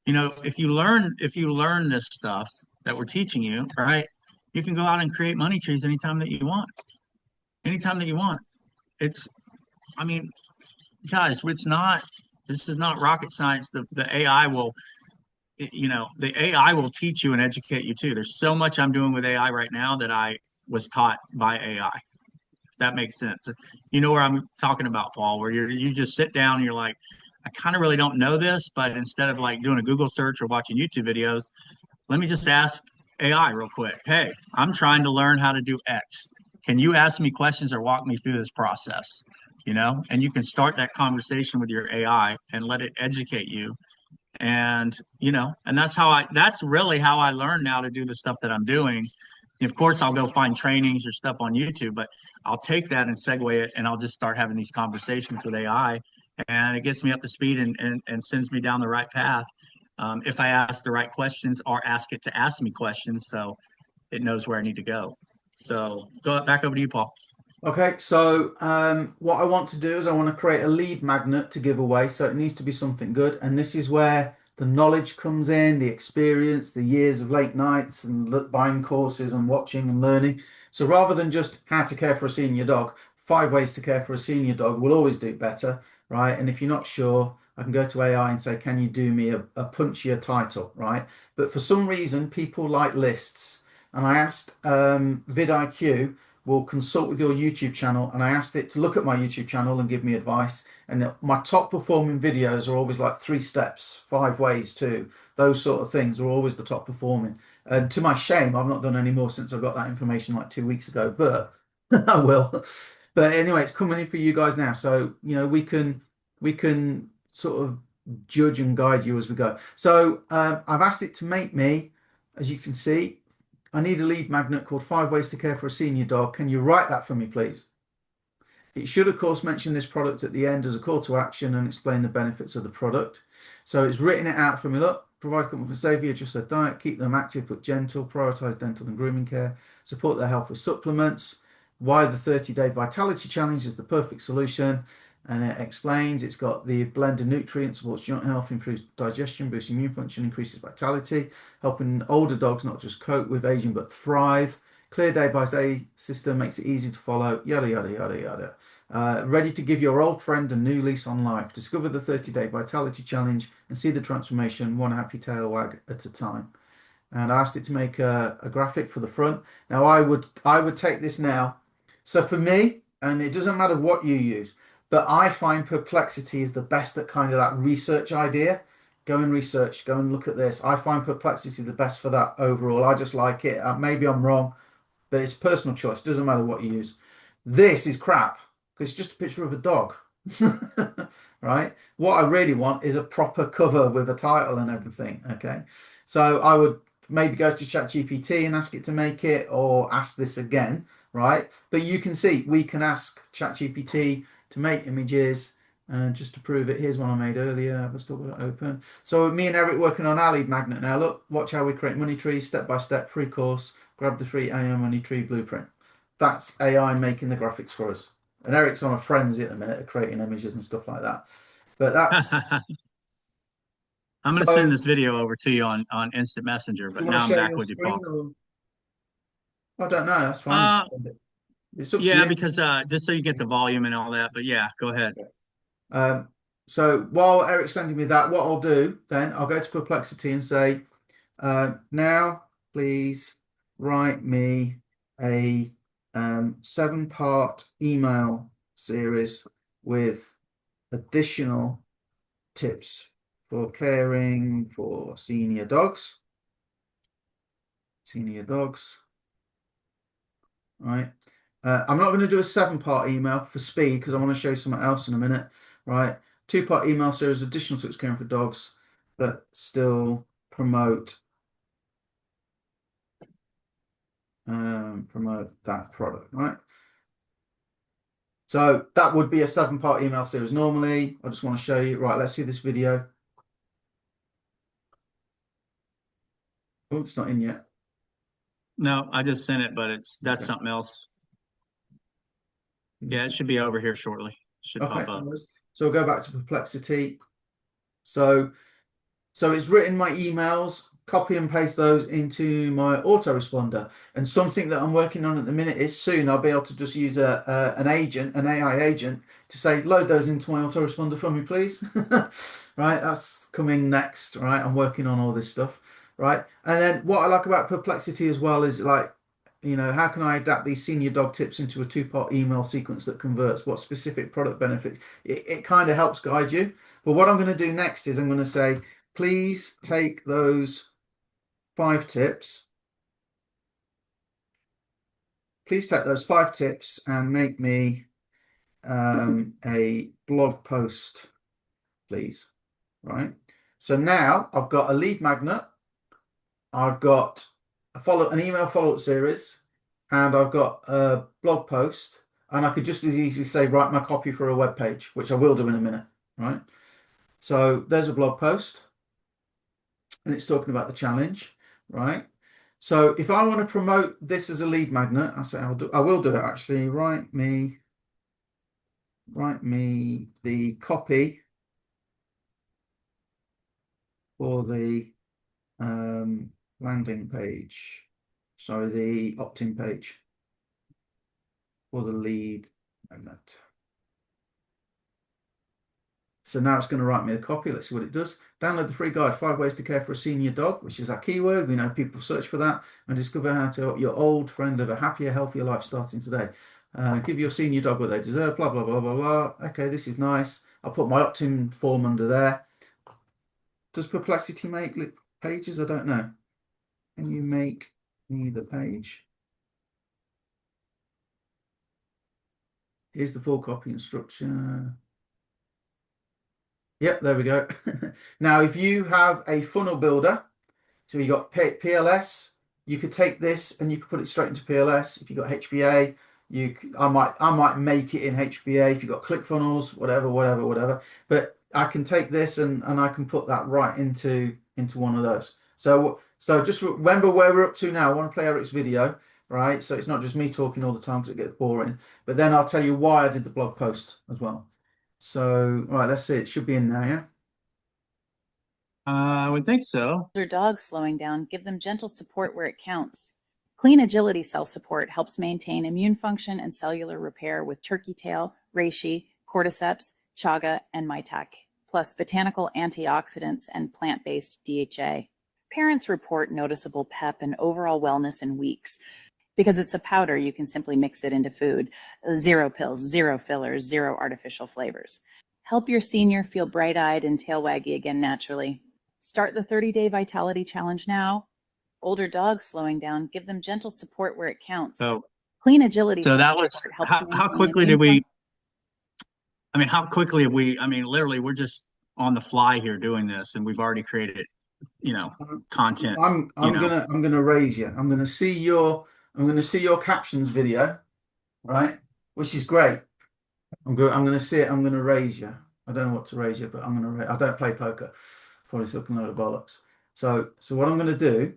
If you learn this stuff that we're teaching you, right? You can go out and create money trees anytime that you want. Anytime that you want. It's, I mean, guys, this is not rocket science. The AI will, the AI will teach you and educate you too. There's so much I'm doing with AI right now that I was taught by AI. If that makes sense. You know where I'm talking about, Paul, where you just sit down and you're like, I kind of really don't know this, but instead of like doing a Google search or watching YouTube videos, let me just ask AI real quick. Hey, I'm trying to learn how to do X. Can you ask me questions or walk me through this process? And you can start that conversation with your AI and let it educate you. And that's really how I learn now to do the stuff that I'm doing. Of course, I'll go find trainings or stuff on YouTube, but I'll take that and segue it and I'll just start having these conversations with AI, and it gets me up to speed and sends me down the right path. If I ask the right questions or ask it to ask me questions, so it knows where I need to go. So go back over to you, Paul. Okay, so what I want to do is I want to create a lead magnet to give away. So it needs to be something good. And this is where the knowledge comes in, the experience, the years of late nights and buying courses and watching and learning. So rather than just how to care for a senior dog, 5 ways to care for a senior dog will always do better, right? And if you're not sure, I can go to AI and say, can you do me a punchier title, right? But for some reason, people like lists. And I asked vidIQ will consult with your YouTube channel, and I asked it to look at my YouTube channel and give me advice. And my top performing videos are always like 3 steps, 5 ways to those sort of things are always the top performing. And to my shame, I've not done any more since I got that information like 2 weeks ago, but I will. But anyway, it's coming in for you guys now. So, we can sort of judge and guide you as we go. So I've asked it to make me, as you can see, I need a lead magnet called 5 Ways to Care for a Senior Dog. Can you write that for me, please? It should, of course, mention this product at the end as a call to action and explain the benefits of the product. So it's written it out for me. Look, provide comfort for safety, adjust their diet, keep them active but gentle, prioritize dental and grooming care, support their health with supplements, why the 30-day vitality challenge is the perfect solution. And it explains it's got the blend of nutrients, supports joint health, improves digestion, boosts immune function, increases vitality, helping older dogs not just cope with aging but thrive. Clear day-by-day system makes it easy to follow, yada, yada, yada, yada. Ready to give your old friend a new lease on life. Discover the 30-day vitality challenge and see the transformation one happy tail wag at a time. And I asked it to make a graphic for the front. Now I would take this now. So for me, and it doesn't matter what you use, but I find Perplexity is the best at kind of that research idea. Go and research, go and look at this. I find Perplexity the best for that overall. I just like it. Maybe I'm wrong, but it's personal choice. Doesn't matter what you use. This is crap because it's just a picture of a dog. Right? What I really want is a proper cover with a title and everything. Okay. So I would maybe go to ChatGPT and ask it to make it, or ask this again, right? But you can see we can ask ChatGPT to make images. And just to prove it, here's one I made earlier. I've still got it open. So me and Eric working on our lead magnet now. Look, watch how we create money trees step by step, free course. Grab the free AI money tree blueprint. That's AI making the graphics for us. And Eric's on a frenzy at the minute of creating images and stuff like that. But that's I'm going to send so. this video over to you on Instant Messenger, You but want to now I'm share back your with you, screen, Paul. or I don't know. That's fine. Uh, It's up to yeah, you. because just so you get the volume and all that. But yeah, go ahead. Um, so while Eric's sending me that, what I'll do then, I'll go to Perplexity and say, now please write me a 7-part email series with additional tips for caring for senior dogs. Senior dogs, right? I'm not going to do a 7-part email for speed because I want to show you something else in a minute, right? 2-part email series, additional tips caring for dogs, but still promote promote that product, right? So that would be a 7-part email series. Normally, I just want to show you, right, let's see this video. Oh, it's not in yet. No, I just sent it, but that's Okay. something else. Yeah, it should be over here shortly. Should Okay. pop up. So we'll go back to Perplexity. So it's written my emails, copy and paste those into my autoresponder. And something that I'm working on at the minute is soon I'll be able to just use an agent, an AI agent, to say, load those into my autoresponder for me, please. Right, that's coming next, right? I'm working on all this stuff, right? And then what I like about Perplexity as well is like, how can I adapt these senior dog tips into a 2-part email sequence that converts? What specific product benefit? It kind of helps guide you. But what I'm going to do next is I'm going to say, please take those 5 tips. Please take those 5 tips and make me a blog post, please. Right. So now I've got a lead magnet. I've got an email follow-up series, and I've got a blog post, and I could just as easily say write my copy for a web page, which I will do in a minute. Right. So there's a blog post, and it's talking about the challenge, right? So if I want to promote this as a lead magnet, I will do it actually. Write me the copy for the landing page. Sorry, the opt-in page for the lead magnet. So now it's going to write me a copy. Let's see what it does. Download the free guide, 5 ways to care for a senior dog, which is our keyword. We know people search for that, and discover how to help your old friend live a happier, healthier life starting today. Give your senior dog what they deserve, blah, blah, blah, blah, blah. Okay, this is nice. I'll put my opt-in form under there. Does Perplexity make pages? I don't know. Can you make me the page? Here's the full copy and structure. Yep, there we go. Now, if you have a funnel builder, so you got PLS, you could take this and you could put it straight into PLS. If you got HBA, I might make it in HBA. If you got ClickFunnels, whatever. But I can take this and I can put that right into one of those. So just remember where we're up to now. I want to play Eric's video, right? So it's not just me talking all the time because it gets boring. But then I'll tell you why I did the blog post as well. So, right, let's see. It should be in now, yeah? I would think so. Older dogs slowing down, give them gentle support where it counts. Clean agility cell support helps maintain immune function and cellular repair with turkey tail, reishi, cordyceps, chaga, and maitake, plus botanical antioxidants and plant-based DHA. Parents report noticeable pep and overall wellness in weeks. Because it's a powder, you can simply mix it into food. Zero pills, zero fillers, zero artificial flavors. Help your senior feel bright-eyed and tail-waggy again naturally. Start the 30-day Vitality Challenge now. Older dogs slowing down, give them gentle support where it counts. So, Clean agility so that was support helps how maintain quickly did immune we? function. I mean, how quickly have we? I mean, literally, we're just on the fly here doing this, and we've already created, Um, content. I'm You I'm know, gonna I'm gonna raise you. I'm gonna see your captions video, right? Which is great. I'm gonna see it. I'm gonna raise you. I don't know what to raise you, but I don't play poker. Probably talking a load of bollocks. So what I'm gonna do,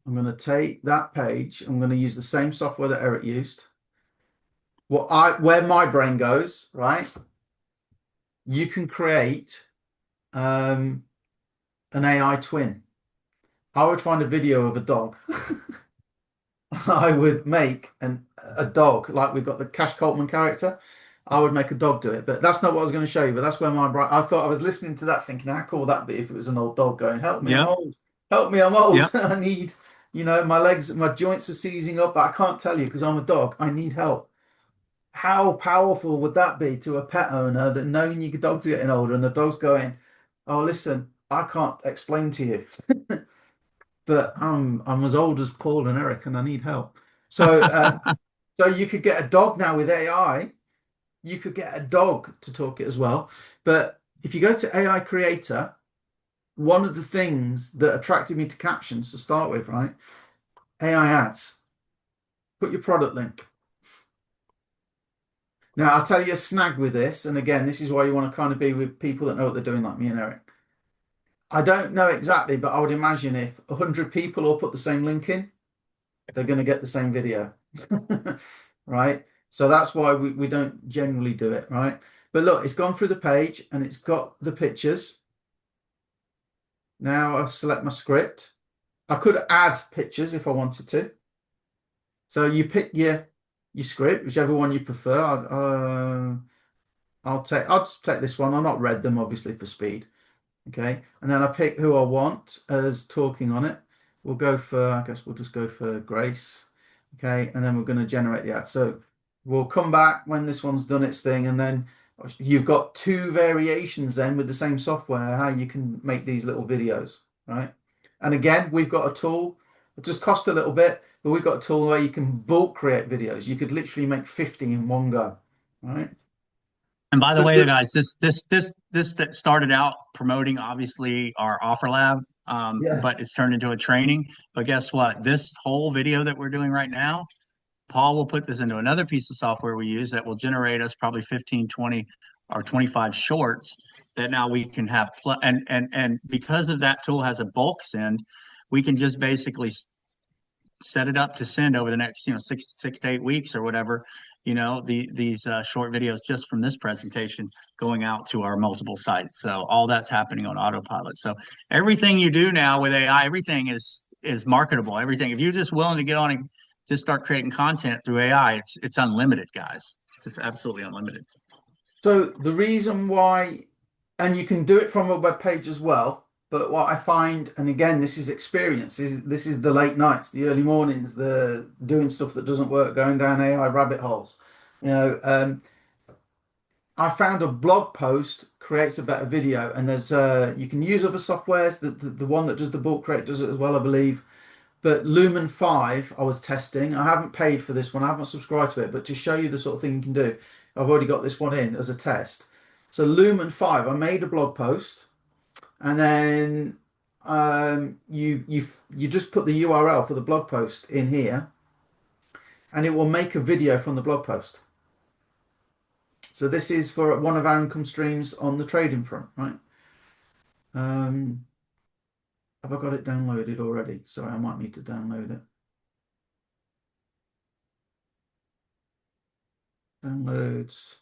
I'm gonna take that page. I'm gonna use the same software that Eric used. Where my brain goes, right? You can create an AI twin. I would find a video of a dog. I would make a dog like we've got the Cash Coltman character. I would make a dog do it, but that's not what I was going to show you. But that's where my brain. I thought I was listening to that, thinking how cool that'd be if it was an old dog going, "Help me, I'm yep, old. Help me, I'm old. yep. I need, my legs, my joints are seizing up. But I can't tell you because I'm a dog. I need help." How powerful would that be to a pet owner that knowing your dog's getting older and the dog's going, "Oh, listen, I can't explain to you, but I'm as old as Paul and Eric and I need help." So so you could get a dog now with AI. You could get a dog to talk it as well. But if you go to AI Creator, one of the things that attracted me to captions to start with, right? AI ads. Put your product link. Now, I'll tell you a snag with this. And again, this is why you want to kind of be with people that know what they're doing, like me and Eric. I don't know exactly, but I would imagine if 100 people all put the same link in, they're going to get the same video. Right? So that's why we don't generally do it, right? But look, it's gone through the page and it's got the pictures. Now I select my script. I could add pictures if I wanted to. So you pick your script, whichever one you prefer. I'll just take this one. I've not read them obviously for speed. Okay, and then I pick who I want as talking on it. I guess we'll just go for Grace. Okay, and then we're going to generate the ad. So we'll come back when this one's done its thing, and then you've got two variations then with the same software, how you can make these little videos, right? And again, we've got a tool. It just costs a little bit, but we've got a tool where you can bulk create videos. You could literally make 50 in one go, right? And by the But way, guys, this that started out promoting obviously our offer lab, yeah, but it's turned into a training. But guess what? This whole video that we're doing right now, Paul will put this into another piece of software we use that will generate us probably 15, 20, or 25 shorts that now we can have and because of that tool has a bulk send, we can just basically set it up to send over the next, 6 to 8 weeks or whatever, these short videos just from this presentation going out to our multiple sites. So all that's happening on autopilot. So everything you do now with AI, everything is marketable. Everything, if you're just willing to get on and just start creating content through AI, it's unlimited, guys. It's absolutely unlimited. so the reason why, and you can do it from a web page as well, but what I find, and again, this is experience, this is the late nights, the early mornings, the doing stuff that doesn't work, going down AI rabbit holes. You know, I found a blog post creates a better video, and there's you can use other softwares. The one that does the bulk create does it as well, I believe. But Lumen 5, I was testing. I haven't paid for this one. I haven't subscribed to it, but to show you the sort of thing you can do, I've already got this one in as a test. So Lumen 5, I made a blog post, and then you just put the URL for the blog post in here, and it will make a video from the blog post. So this is for one of our income streams on the trading front, right? Um, have I got it downloaded already? Sorry, I might need to download it. Downloads.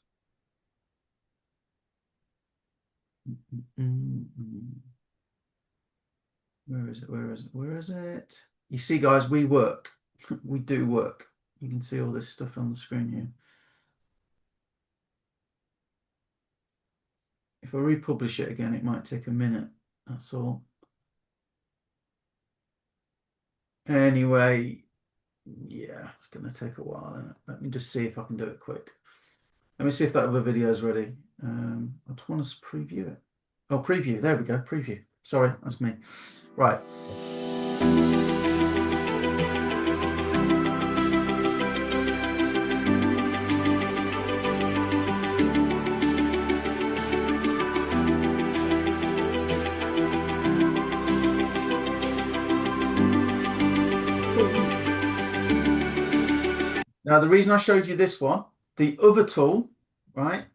Where is it? Where is it? Where is it? You see, guys, we work. We do work. You can see all this stuff on the screen here. If I republish it again, it might take a minute. That's all. Anyway, yeah, it's going to take a while. Isn't it? Let me just see if I can do it quick. Let me see if that other video is ready. I just want to preview it. Oh, preview. There we go. Preview. Sorry, that's me. Right. Now, the reason I showed you this one, the other tool, right,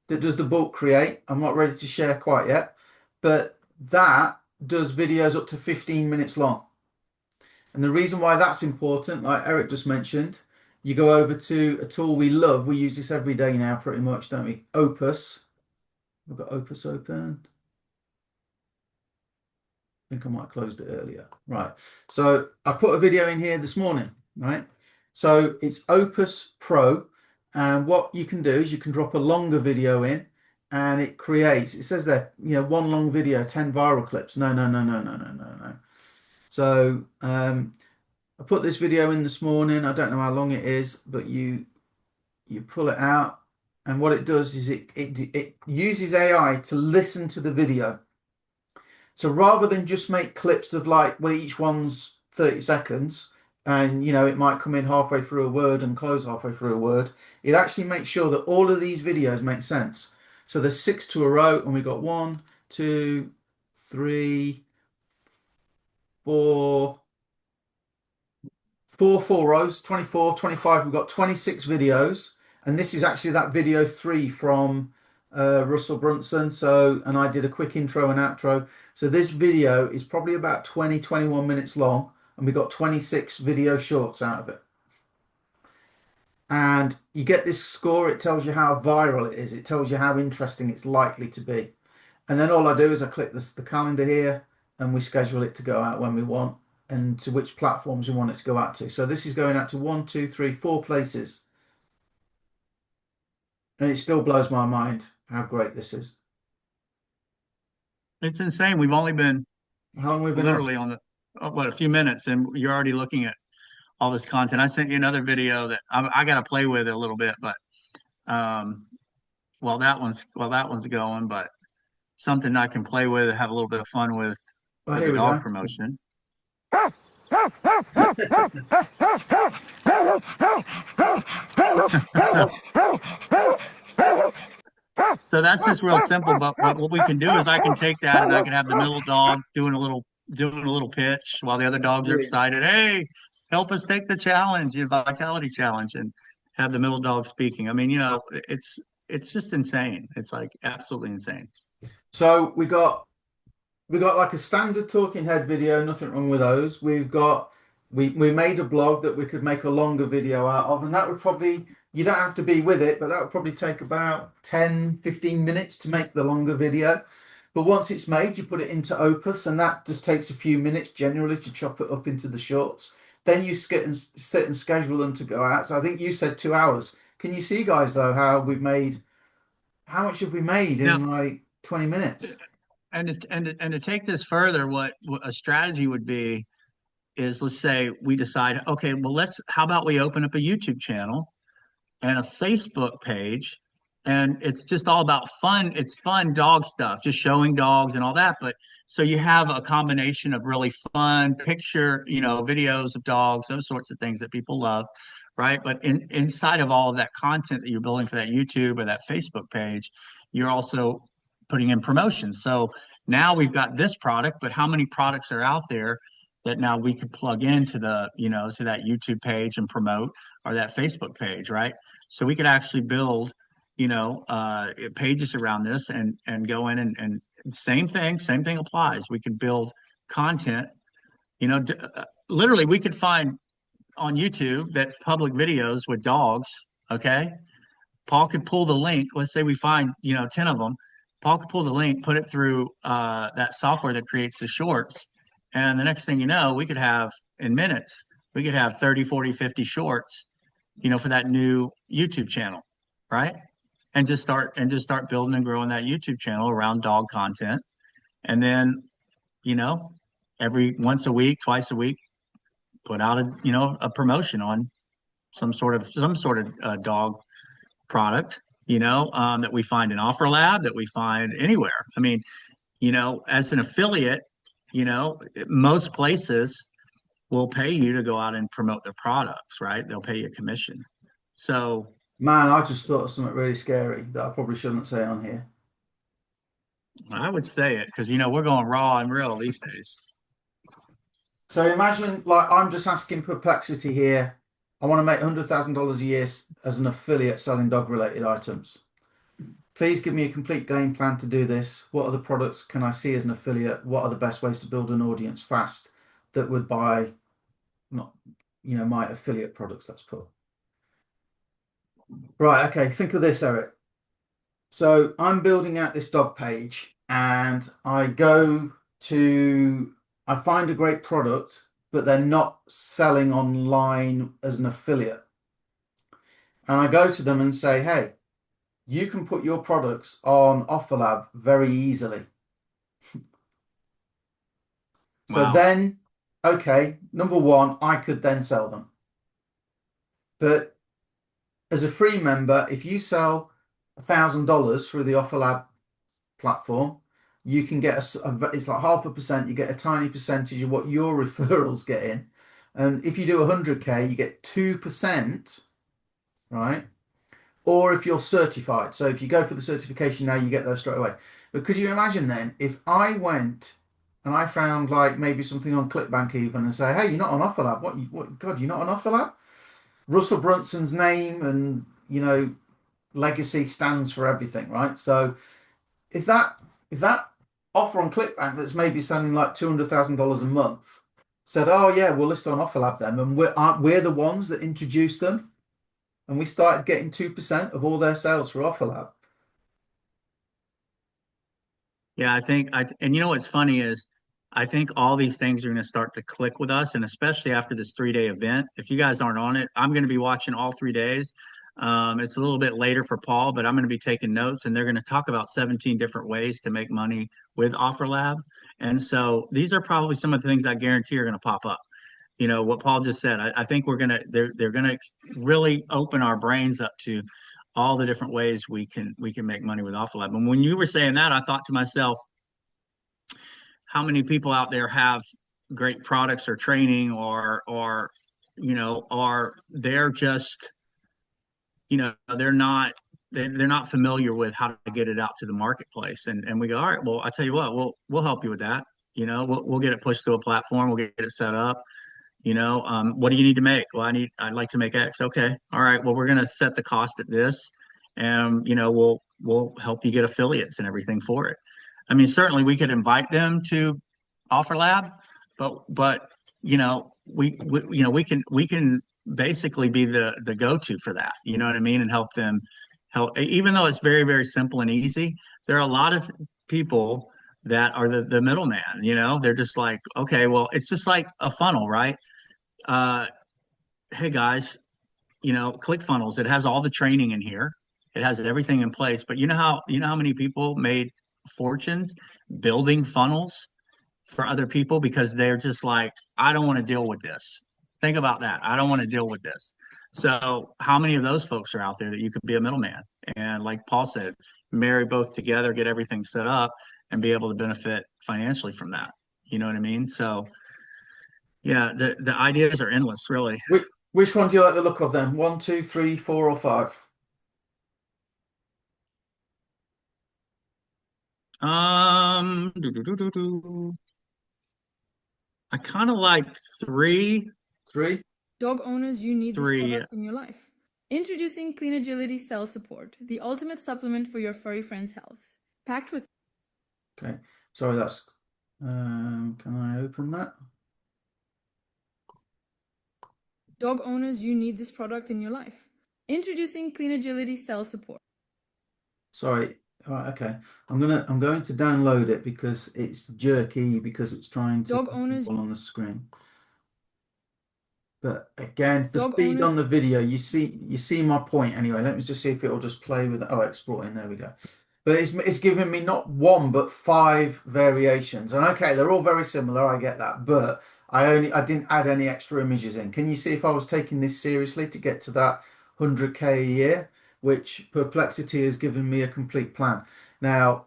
that does the bulk create, I'm not ready to share quite yet, but that does videos up to 15 minutes long. And the reason why that's important, like Eric just mentioned, you go over to a tool we love. We use this every day now, pretty much, don't we? Opus. We've got Opus open. I think I might have closed it earlier. Right. So I put a video in here this morning, right? So it's Opus Pro. And what you can do is you can drop a longer video in and it creates, it says there, you know, one long video, 10 viral clips. No. So I put this video in this morning. I don't know how long it is, but you pull it out, and what it does is it uses AI to listen to the video. So rather than just make clips of like, well, each one's 30 seconds, and you know it might come in halfway through a word and close halfway through a word, it actually makes sure that all of these videos make sense. So there's 6 to a row, and we got 1, 2, 3, 4. Four rows, 24, 25. We've got 26 videos, and this is actually that video 3 from Russell Brunson. So, and I did a quick intro and outro. So this video is probably about 20, 21 minutes long, and we got 26 video shorts out of it. And you get this score. It tells you how viral it is. It tells you how interesting it's likely to be. And then all I do is I click the calendar here, and we schedule it to go out when we want, and to which platforms we want it to go out to. So this is going out to 1, 2, 3, 4 places. And it still blows my mind how great this is. It's insane. We've only been How long we've been literally on the, what, a few minutes, and you're already looking at all this content. I sent you another video that I got to play with it a little bit, but while that one's going, but something I can play with, have a little bit of fun with Oh, for here the we dog go. promotion. So that's just real simple. But what we can do is I can take that and I can have the middle dog doing a little pitch while the other dogs are excited. Hey, help us take the challenge, the vitality challenge, and have the middle dog speaking. I mean, you know, it's just insane. It's like absolutely insane. So we got like a standard talking head video, nothing wrong with those. We've got we made a blog that we could make a longer video out of, and that would probably, you don't have to be with it, but that would probably take about 10, 15 minutes to make the longer video. But once it's made, you put it into Opus, and that just takes a few minutes generally to chop it up into the shorts. Then you sit and schedule them to go out. So I think you said 2 hours. Can you see, guys, though, how much have we made Now, in like 20 minutes? and to take this further, what a strategy would be is, let's say we decide, okay, well, how about we open up a YouTube channel and a Facebook page, and it's just all about fun. It's fun dog stuff, just showing dogs and all that. But so you have a combination of really fun picture, you know, videos of dogs, those sorts of things that people love, right? But inside of all of that content that you're building for that YouTube or that Facebook page, you're also putting in promotions. So now we've got this product, but how many products are out there that now we could plug into the, you know, to that YouTube page and promote, or that Facebook page, right? So we could actually build, you know, pages around this and go in and same thing applies. We could build content, you know, literally we could find on YouTube that's public videos with dogs, okay? Paul could pull the link. Let's say we find, 10 of them. Paul could pull the link, put it through that software that creates the shorts. And the next thing you know, we could have in minutes, we could have 30, 40, 50 shorts, for that new YouTube channel, right? And just start building and growing that YouTube channel around dog content. And then, you know, every once a week, twice a week, put out a promotion on some sort of dog product, that we find in Offer Lab, that we find anywhere. I mean, as an affiliate, most places will pay you to go out and promote their products, right? They'll pay you a commission. So, Man, I just thought of something really scary that I probably shouldn't say on here. I would say it because we're going raw and real these days. So imagine, like, I'm just asking Perplexity here. I want to make $100,000 a year as an affiliate selling dog-related items. Please give me a complete game plan to do this. What other products can I see as an affiliate? What are the best ways to build an audience fast that would buy, not, my affiliate products, let's put. Right, okay, think of this, Eric. So I'm building out this dog page and I find a great product, but they're not selling online as an affiliate. And I go to them and say, hey, you can put your products on OfferLab very easily. So Wow. then, okay, number one, I could then sell them. But as a free member, if you sell $1,000 through the OfferLab platform, you can get it's like 0.5%. You get a tiny percentage of what your referrals get in. And if you do 100K, you get 2%, right? Or if you're certified. So if you go for the certification now, you get those straight away. But could you imagine then if I went and I found like maybe something on ClickBank even and say, hey, you're not on OfferLab. God, you're not on OfferLab? Russell Brunson's name and, legacy stands for everything, right? So if that offer on ClickBank that's maybe selling like $200,000 a month said, oh yeah, we'll list on OfferLab then, and we're the ones that introduced them, and we started getting 2% of all their sales for OfferLab. Yeah, and what's funny is I think all these things are going to start to click with us, and especially after this 3-day event. If you guys aren't on it, I'm going to be watching all 3 days. It's a little bit later for Paul, but I'm going to be taking notes, and they're going to talk about 17 different ways to make money with OfferLab. And so these are probably some of the things I guarantee are going to pop up. What Paul just said. I think they're gonna really open our brains up to all the different ways we can make money with OfferLab. And when you were saying that, I thought to myself, how many people out there have great products or training or they're just they're not familiar with how to get it out to the marketplace. And we go, all right, well, I tell you what, we'll help you with that. We'll get it pushed to a platform, we'll get it set up. What do you need to make? Well, I'd like to make X. Okay. All right. Well, we're going to set the cost at this, and we'll help you get affiliates and everything for it. I mean, certainly we could invite them to Offer Lab, but we can basically be the go-to for that. You know what I mean? And help, even though it's very, very simple and easy, there are a lot of people that are the middleman. They're just like, okay, well, it's just like a funnel, right? uh, Hey guys, ClickFunnels, it has all the training in here. It has everything in place. But you know how many people made fortunes building funnels for other people because they're just like, I don't want to deal with this. Think about that. I don't want to deal with this. So how many of those folks are out there that you could be a middleman? And like Paul said, marry both together, get everything set up, and be able to benefit financially from that. You know what I mean? So yeah, the ideas are endless, really. Which one do you like the look of then? 1, 2, 3, 4, or 5? Do, do, do, do, do. I kind of like three. 3. Dog owners, you need this Three. product in your life. Introducing Clean Agility Cell Support, the ultimate supplement for your furry friend's health. Packed with... Okay. Sorry, that's... can I open that? Dog owners, you need this product in your life. Introducing Clean Agility Cell Support. Sorry. All right, okay. I'm going to download it because it's jerky because it's trying to Dog owners. on the screen. But again, for Dog speed owners. on the video, you see my point anyway. Let me just see if it'll just play with exporting. There we go. But it's giving me not one but 5 variations. And okay, they're all very similar, I get that, but I didn't add any extra images in. Can you see if I was taking this seriously to get to that 100K a year, which Perplexity has given me a complete plan. Now,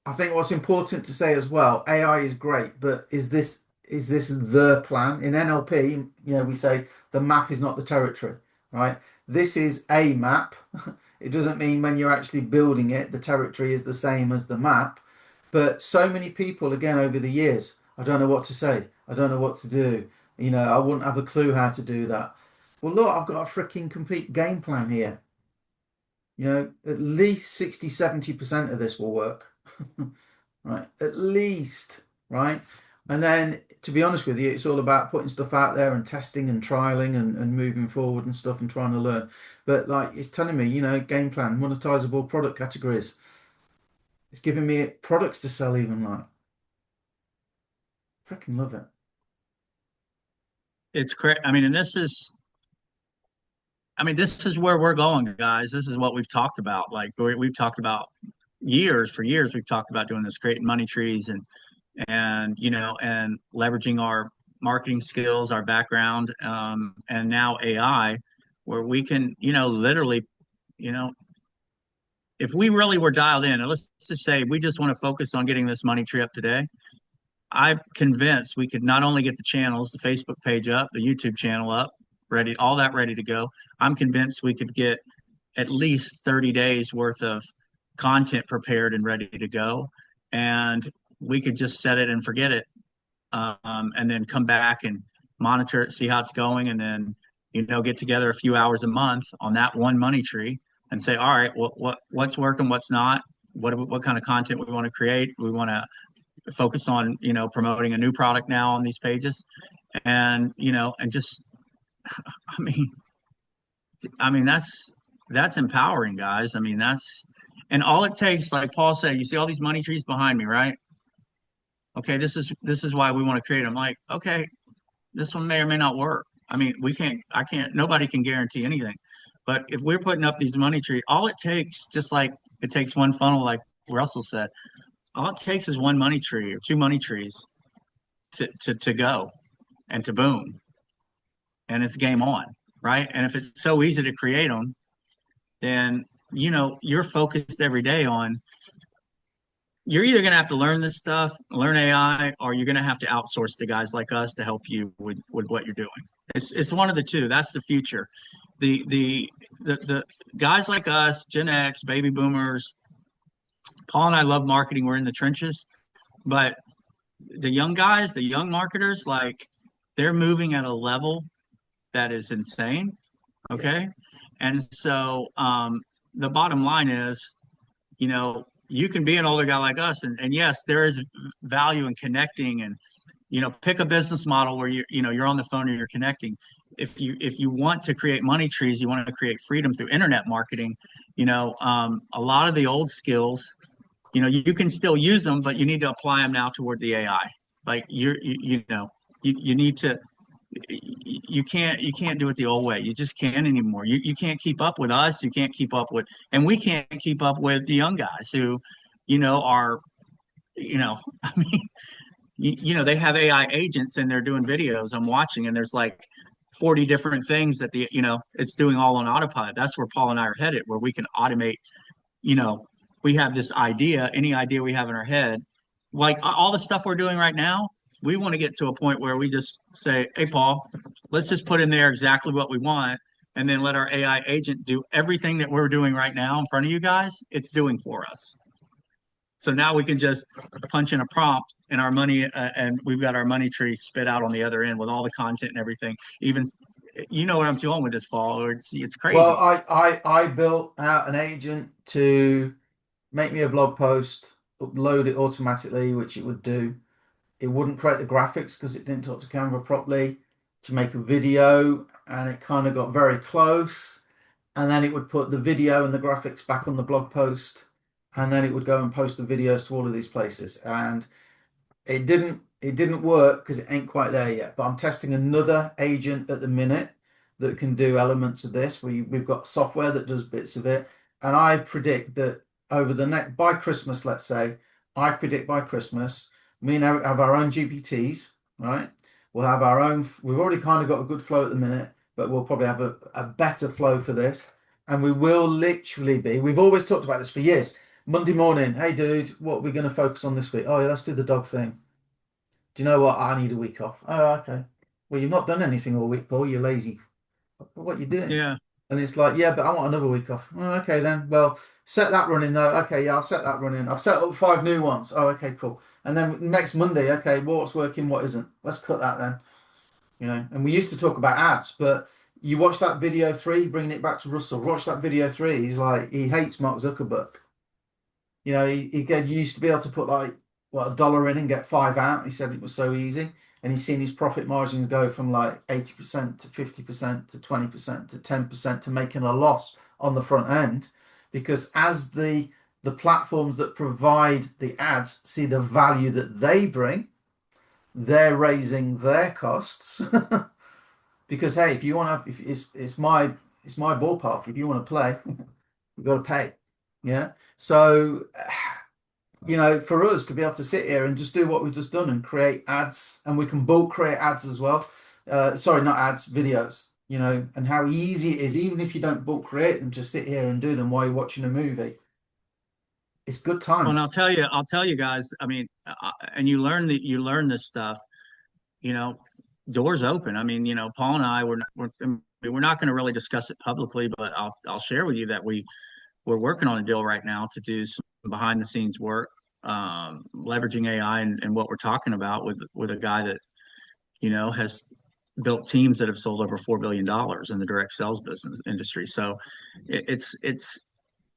I think what's important to say as well, AI is great, but is this the plan? In NLP, we say the map is not the territory, right? This is a map. It doesn't mean when you're actually building it, the territory is the same as the map. But so many people, again, over the years, I don't know what to say. I don't know what to do. I wouldn't have a clue how to do that. Well, look, I've got a freaking complete game plan here. At least 60, 70% of this will work. Right, at least, right? And then, to be honest with you, it's all about putting stuff out there and testing and trialing and moving forward and stuff and trying to learn. But like, it's telling me, game plan, monetizable product categories. It's giving me products to sell even, like. Freaking love it. It's crazy. I mean, and this is where we're going, guys. This is what we've talked about. Like we've talked about for years. We've talked about doing this, creating money trees and leveraging our marketing skills, our background, and now AI, where we can, literally, if we really were dialed in, and let's just say we just want to focus on getting this money tree up today, I'm convinced we could not only get the channels, the Facebook page up, the YouTube channel up, ready, all that ready to go. I'm convinced we could get at least 30 days worth of content prepared and ready to go. And we could just set it and forget it. And then come back and monitor it, see how it's going. And then, get together a few hours a month on that one money tree and say, all right, what's working, what's not, what kind of content we want to create. We want to focus on promoting a new product now on these pages, and and just i mean that's empowering, guys. And all it takes, like Paul said, you see all these money trees behind me, right? Okay, this is why we want to create them. Like, okay, this one may or may not work. Nobody can guarantee anything, but if we're putting up these money trees, all it takes, just like it takes one funnel, like Russell said, all it takes is one money tree or two money trees to go and to boom, and it's game on, right? And if it's so easy to create them, then you're focused every day on, you're either going to have to learn this stuff, learn AI, or you're going to have to outsource to guys like us to help you with what you're doing. It's one of the two. That's the future. The guys like us, Gen X, baby boomers, Paul and I love marketing. We're in the trenches, but the young guys, the young marketers, like, they're moving at a level that is insane. Okay. And so the bottom line is, you can be an older guy like us, and yes, there is value in connecting, and pick a business model where you're on the phone and you're connecting. If you want to create money trees, you want to create freedom through internet marketing, a lot of the old skills, you can still use them, but you need to apply them now toward the AI. Like, you need to, you can't do it the old way. You just can't anymore. You can't keep up with us. You can't keep up with, and we can't keep up with the young guys who, are, I mean, they have AI agents and they're doing videos I'm watching, and there's like 40 different things that it's doing all on autopilot. That's where Paul and I are headed, where we can automate, you know, we have this idea, any idea we have in our head, like all the stuff we're doing right now, we want to get to a point where we just say, hey, Paul, let's just put in there exactly what we want, and then let our AI agent do everything that we're doing right now in front of you guys. It's doing for us. So now we can just punch in a prompt, and our money, and we've got our money tree spit out on the other end with all the content and everything. Even, what I'm feeling with this, Paul, or it's crazy. Well, I built out an agent to make me a blog post, upload it automatically, which it would do. It wouldn't create the graphics because it didn't talk to camera properly, to make a video, and it kind of got very close. and then it would put the video and the graphics back on the blog post, and then it would go and post the videos to all of these places. And it didn't work because it ain't quite there yet. But I'm testing another agent at the minute that can do elements of this. We've got software that does bits of it, and I predict that over the next by Christmas, let's say, I predict by Christmas, me and Eric have our own GPTs, right? We'll have our own. We've already kind of got a good flow at the minute, but we'll probably have a better flow for this, and we will literally be. We've always talked about this for years. Monday morning, hey dude, what are we going to focus on this week? Oh yeah, let's do the dog thing. Do you know what? I need a week off. Oh, okay. Well, you've not done anything all week, Paul. You're lazy. What are you doing? Yeah. And it's like, yeah, but I want another week off. Oh, okay, then. Well, set that running though. Okay, yeah, I'll set that running. I've set up 5 new ones. Oh, okay, cool. And then next Monday, okay, well, what's working, what isn't? Let's cut that then. And we used to talk about ads, but you watch that video three, bringing it back to Russell. Watch that video three. He's like, he hates Mark Zuckerberg. He used to be able to put like what $1 in and get 5 out. He said it was so easy, and he's seen his profit margins go from like 80% to 50% to 20% to 10% to making a loss on the front end, because as the platforms that provide the ads see the value that they bring, they're raising their costs. Because hey, if you want to, if it's my ballpark. If you want to play, you've got to pay. Yeah. So for us to be able to sit here and just do what we've just done and create ads, and we can bulk create ads as well. Sorry, not ads, videos. And how easy it is, even if you don't bulk create them, just sit here and do them while you're watching a movie. It's good Well, and times. I'll tell you guys. I mean, and you learn this stuff. You know, doors open. I mean, Paul and I we're not going to really discuss it publicly, but I'll share with you that we're working on a deal right now to do some behind the scenes work, leveraging AI and what we're talking about with a guy that has built teams that have sold over $4 billion in the direct sales business industry. So it's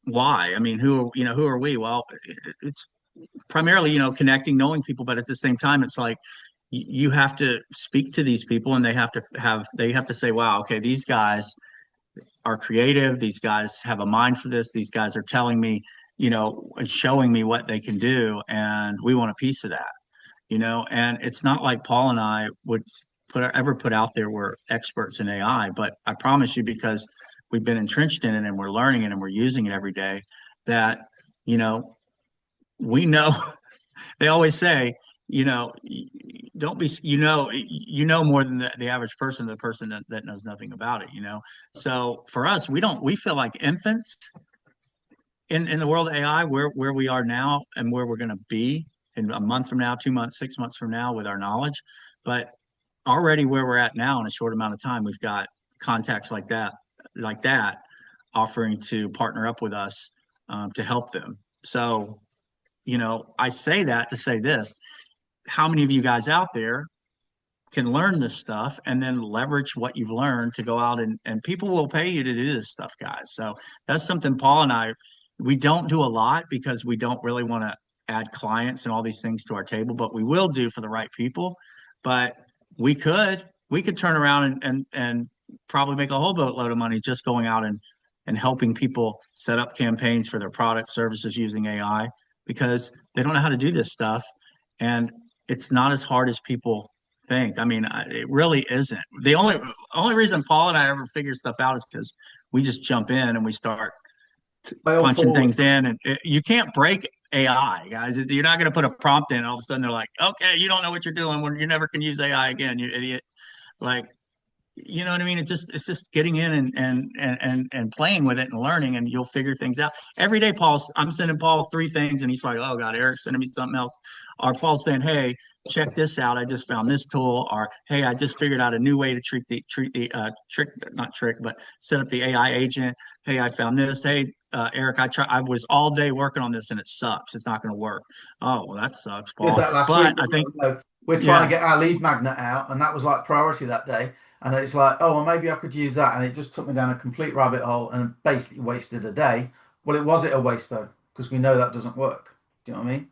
why. I mean, who are we? Well, it's primarily connecting, knowing people, but at the same time, it's like you have to speak to these people, and they have to say, wow, okay, these guys are creative. These guys have a mind for this. These guys are telling me, and showing me what they can do, and we want a piece of that. And it's not like Paul and I would ever put out there we're experts in AI, but I promise you, because we've been entrenched in it and we're learning it and we're using it every day, that you know we know. They always say, don't be, more than the average person, the person that knows nothing about it. So for us, we feel like infants in the world of AI, where we are now and where we're going to be in a month from now, 2 months, 6 months from now with our knowledge. But already where we're at now in a short amount of time, we've got contacts like that offering to partner up with us to help them. So, I say that to say this: how many of you guys out there can learn this stuff and then leverage what you've learned to go out and people will pay you to do this stuff, guys. So that's something Paul and I, we don't do a lot because we don't really want to add clients and all these things to our table, but we will do for the right people. But we could turn around and probably make a whole boatload of money just going out and helping people set up campaigns for their product services using AI, because they don't know how to do this stuff. And it's not as hard as people think. I mean, it really isn't. The only reason Paul and I ever figure stuff out is because we just jump in and we start Fail punching forward. things in, and you can't break AI, guys. You're not going to put a prompt in, and all of a sudden they're like, "Okay, you don't know what you're doing. When you never can use AI again, you idiot." Like, you know what I mean? It's just getting in and playing with it and learning, and you'll figure things out. Every day, I'm sending Paul 3 things, and he's like, "Oh God, Eric's sending me something else." Or Paul's saying, "Hey, check this out. I just found this tool." Or, "Hey, I just figured out a new way to trick, not trick, but set up the AI agent. Hey, I found this. Hey, Eric, I was all day working on this and it sucks. It's not going to work." "Oh, well, that sucks, Did Paul." that last But week. I think, We're trying to yeah, get our lead magnet out, and that was like priority that day. And it's like, oh, well, maybe I could use that. And it just took me down a complete rabbit hole and basically wasted a day. Well, was it a waste though? Because we know that doesn't work. Do you know what I mean?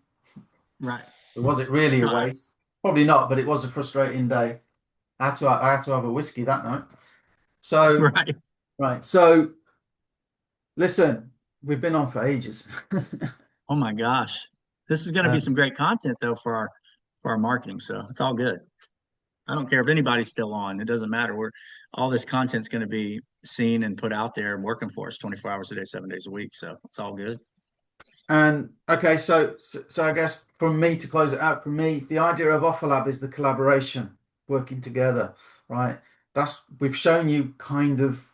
right. Was it really a No, waste? Probably not, but it was a frustrating day. I had to have a whiskey that night. So, right. right. So Listen, we've been on for ages. Oh my gosh. This is going to be Um, some great content though for our marketing. So it's all good. I don't care if anybody's still on. It doesn't matter. We're all this content's going to be seen and put out there and working for us 24 hours a day, 7 days a week. So it's all good. and okay, so I guess from me to close it out, for me, the idea of Offer Lab is the collaboration, working together, right? That's we've shown you kind of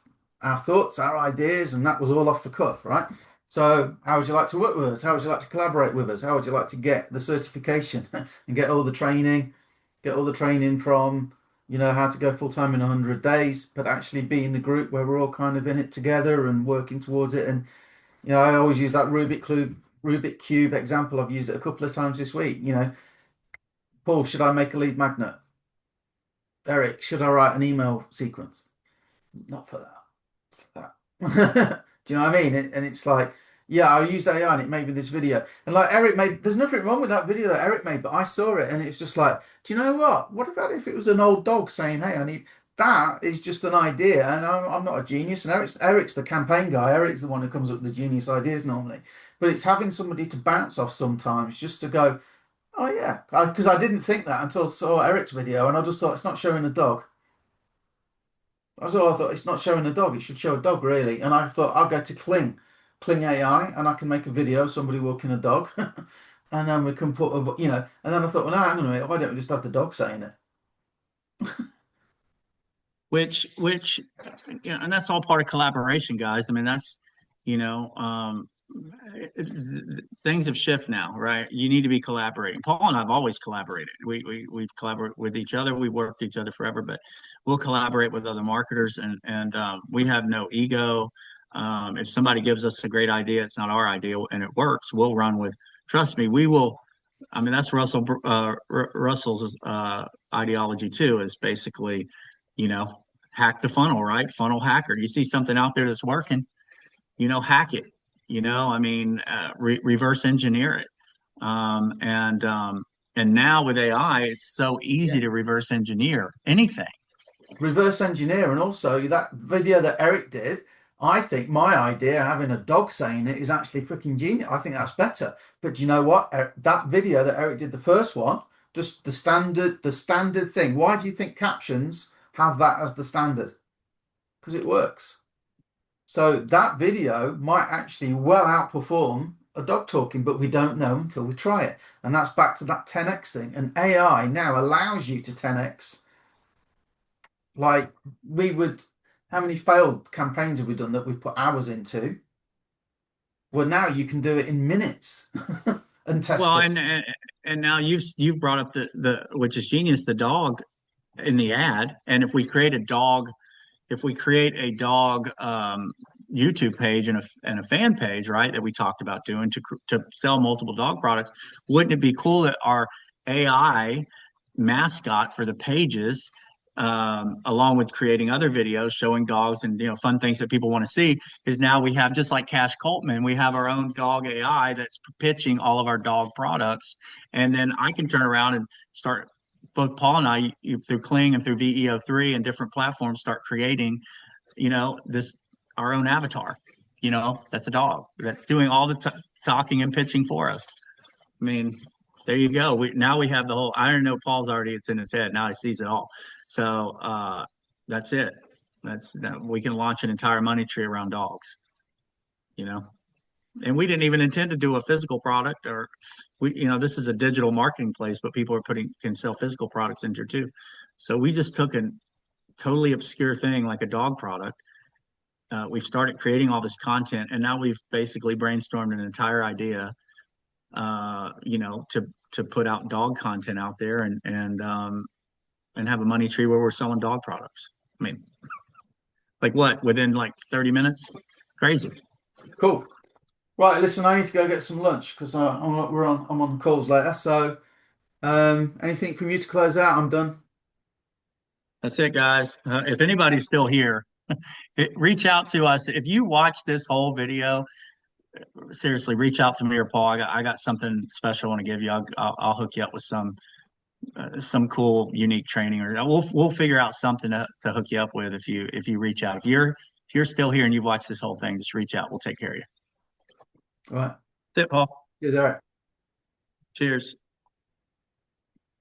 our thoughts, our ideas, and that was all off the cuff, right? So how would you like to work with us? How would you like to collaborate with us? How would you like to get the certification and get all the training from, how to go full time in 100 days, but actually be in the group where we're all kind of in it together and working towards it. And I always use that Rubik cube example. I've used it a couple of times this week. Paul, should I make a lead magnet? Eric, should I write an email sequence? Not for that. Do you know what I mean? And it's like, yeah, I used AI and it made me this video. And like Eric made, there's nothing wrong with that video that Eric made, but I saw it and it's just like, do you know what? What about if it was an old dog saying, hey, I need that is just an idea and I'm not a genius. And Eric's the campaign guy. Eric's the one who comes up with the genius ideas normally. But it's having somebody to bounce off sometimes just to go, oh yeah, because I didn't think that until I saw Eric's video and I just thought it's not showing a dog. That's all I thought. It's not showing a dog. It should show a dog, really. And I thought I'll go to Kling AI, and I can make a video of somebody walking a dog, and then we can put And then I thought, well, no, hang on a minute. Why don't we just have the dog saying it? Which, and that's all part of collaboration, guys. I mean, that's, you know, things have shifted now, right? You need to be collaborating. Paul and I've always collaborated. We've collaborated with each other. We've worked with each other forever, but we'll collaborate with other marketers, and we have no ego. If somebody gives us a great idea, it's not our idea, and it works, we'll run with. Trust me, we will. I mean, that's Russell's ideology too. Is basically, hack the funnel, right? Funnel hacker. You see something out there that's working, hack it. I mean, reverse engineer it. And now with AI, it's so Yeah. easy to reverse engineer anything. Reverse engineer, and also that video that Eric did. I think my idea, having a dog saying it, is actually freaking genius. I think that's better. But you know what? That video that Eric did, the first one, just the standard thing. Why do you think captions have that as the standard? Because it works. So that video might actually well outperform a dog talking, but we don't know until we try it. And that's back to that 10x thing. And AI now allows you to 10x. Like how many failed campaigns have we done that we've put hours into? Well, now you can do it in minutes and test Well, it. and now you've brought up the which is genius, the dog in the ad. And if we create a dog YouTube page and a fan page, right, that we talked about doing to sell multiple dog products, wouldn't it be cool that our AI mascot for the pages, along with creating other videos showing dogs and fun things that people want to see, is now we have, just like Cash Coltman, we have our own dog AI that's pitching all of our dog products, and then I can turn around and start. Both Paul and I, through Kling and through VEO3 and different platforms, start creating, this our own avatar. That's a dog that's doing all the talking and pitching for us. I mean, there you go. Now we have the whole. I don't know. Paul's already. It's in his head now. He sees it all. So that's it. We can launch an entire money tree around dogs. You know, and we didn't even intend to do a physical product, or this is a digital marketing place, but people can sell physical products into too. So we just took a totally obscure thing like a dog product. We've started creating all this content, and now we've basically brainstormed an entire idea, to put out dog content out there and have a money tree where we're selling dog products. I mean, like what? Within like 30 minutes? Crazy. Cool. Right, listen, I need to go get some lunch because I'm on calls later. So, anything from you to close out? I'm done. That's it, guys. If anybody's still here, reach out to us. If you watch this whole video, seriously, reach out to me or Paul. I got something special I want to give you. I'll hook you up with some cool, unique training, or we'll figure out something to hook you up with if you reach out. If If you're still here and you've watched this whole thing, just reach out. We'll take care of you. All right. That's it, Paul. Cheers, Eric. Cheers.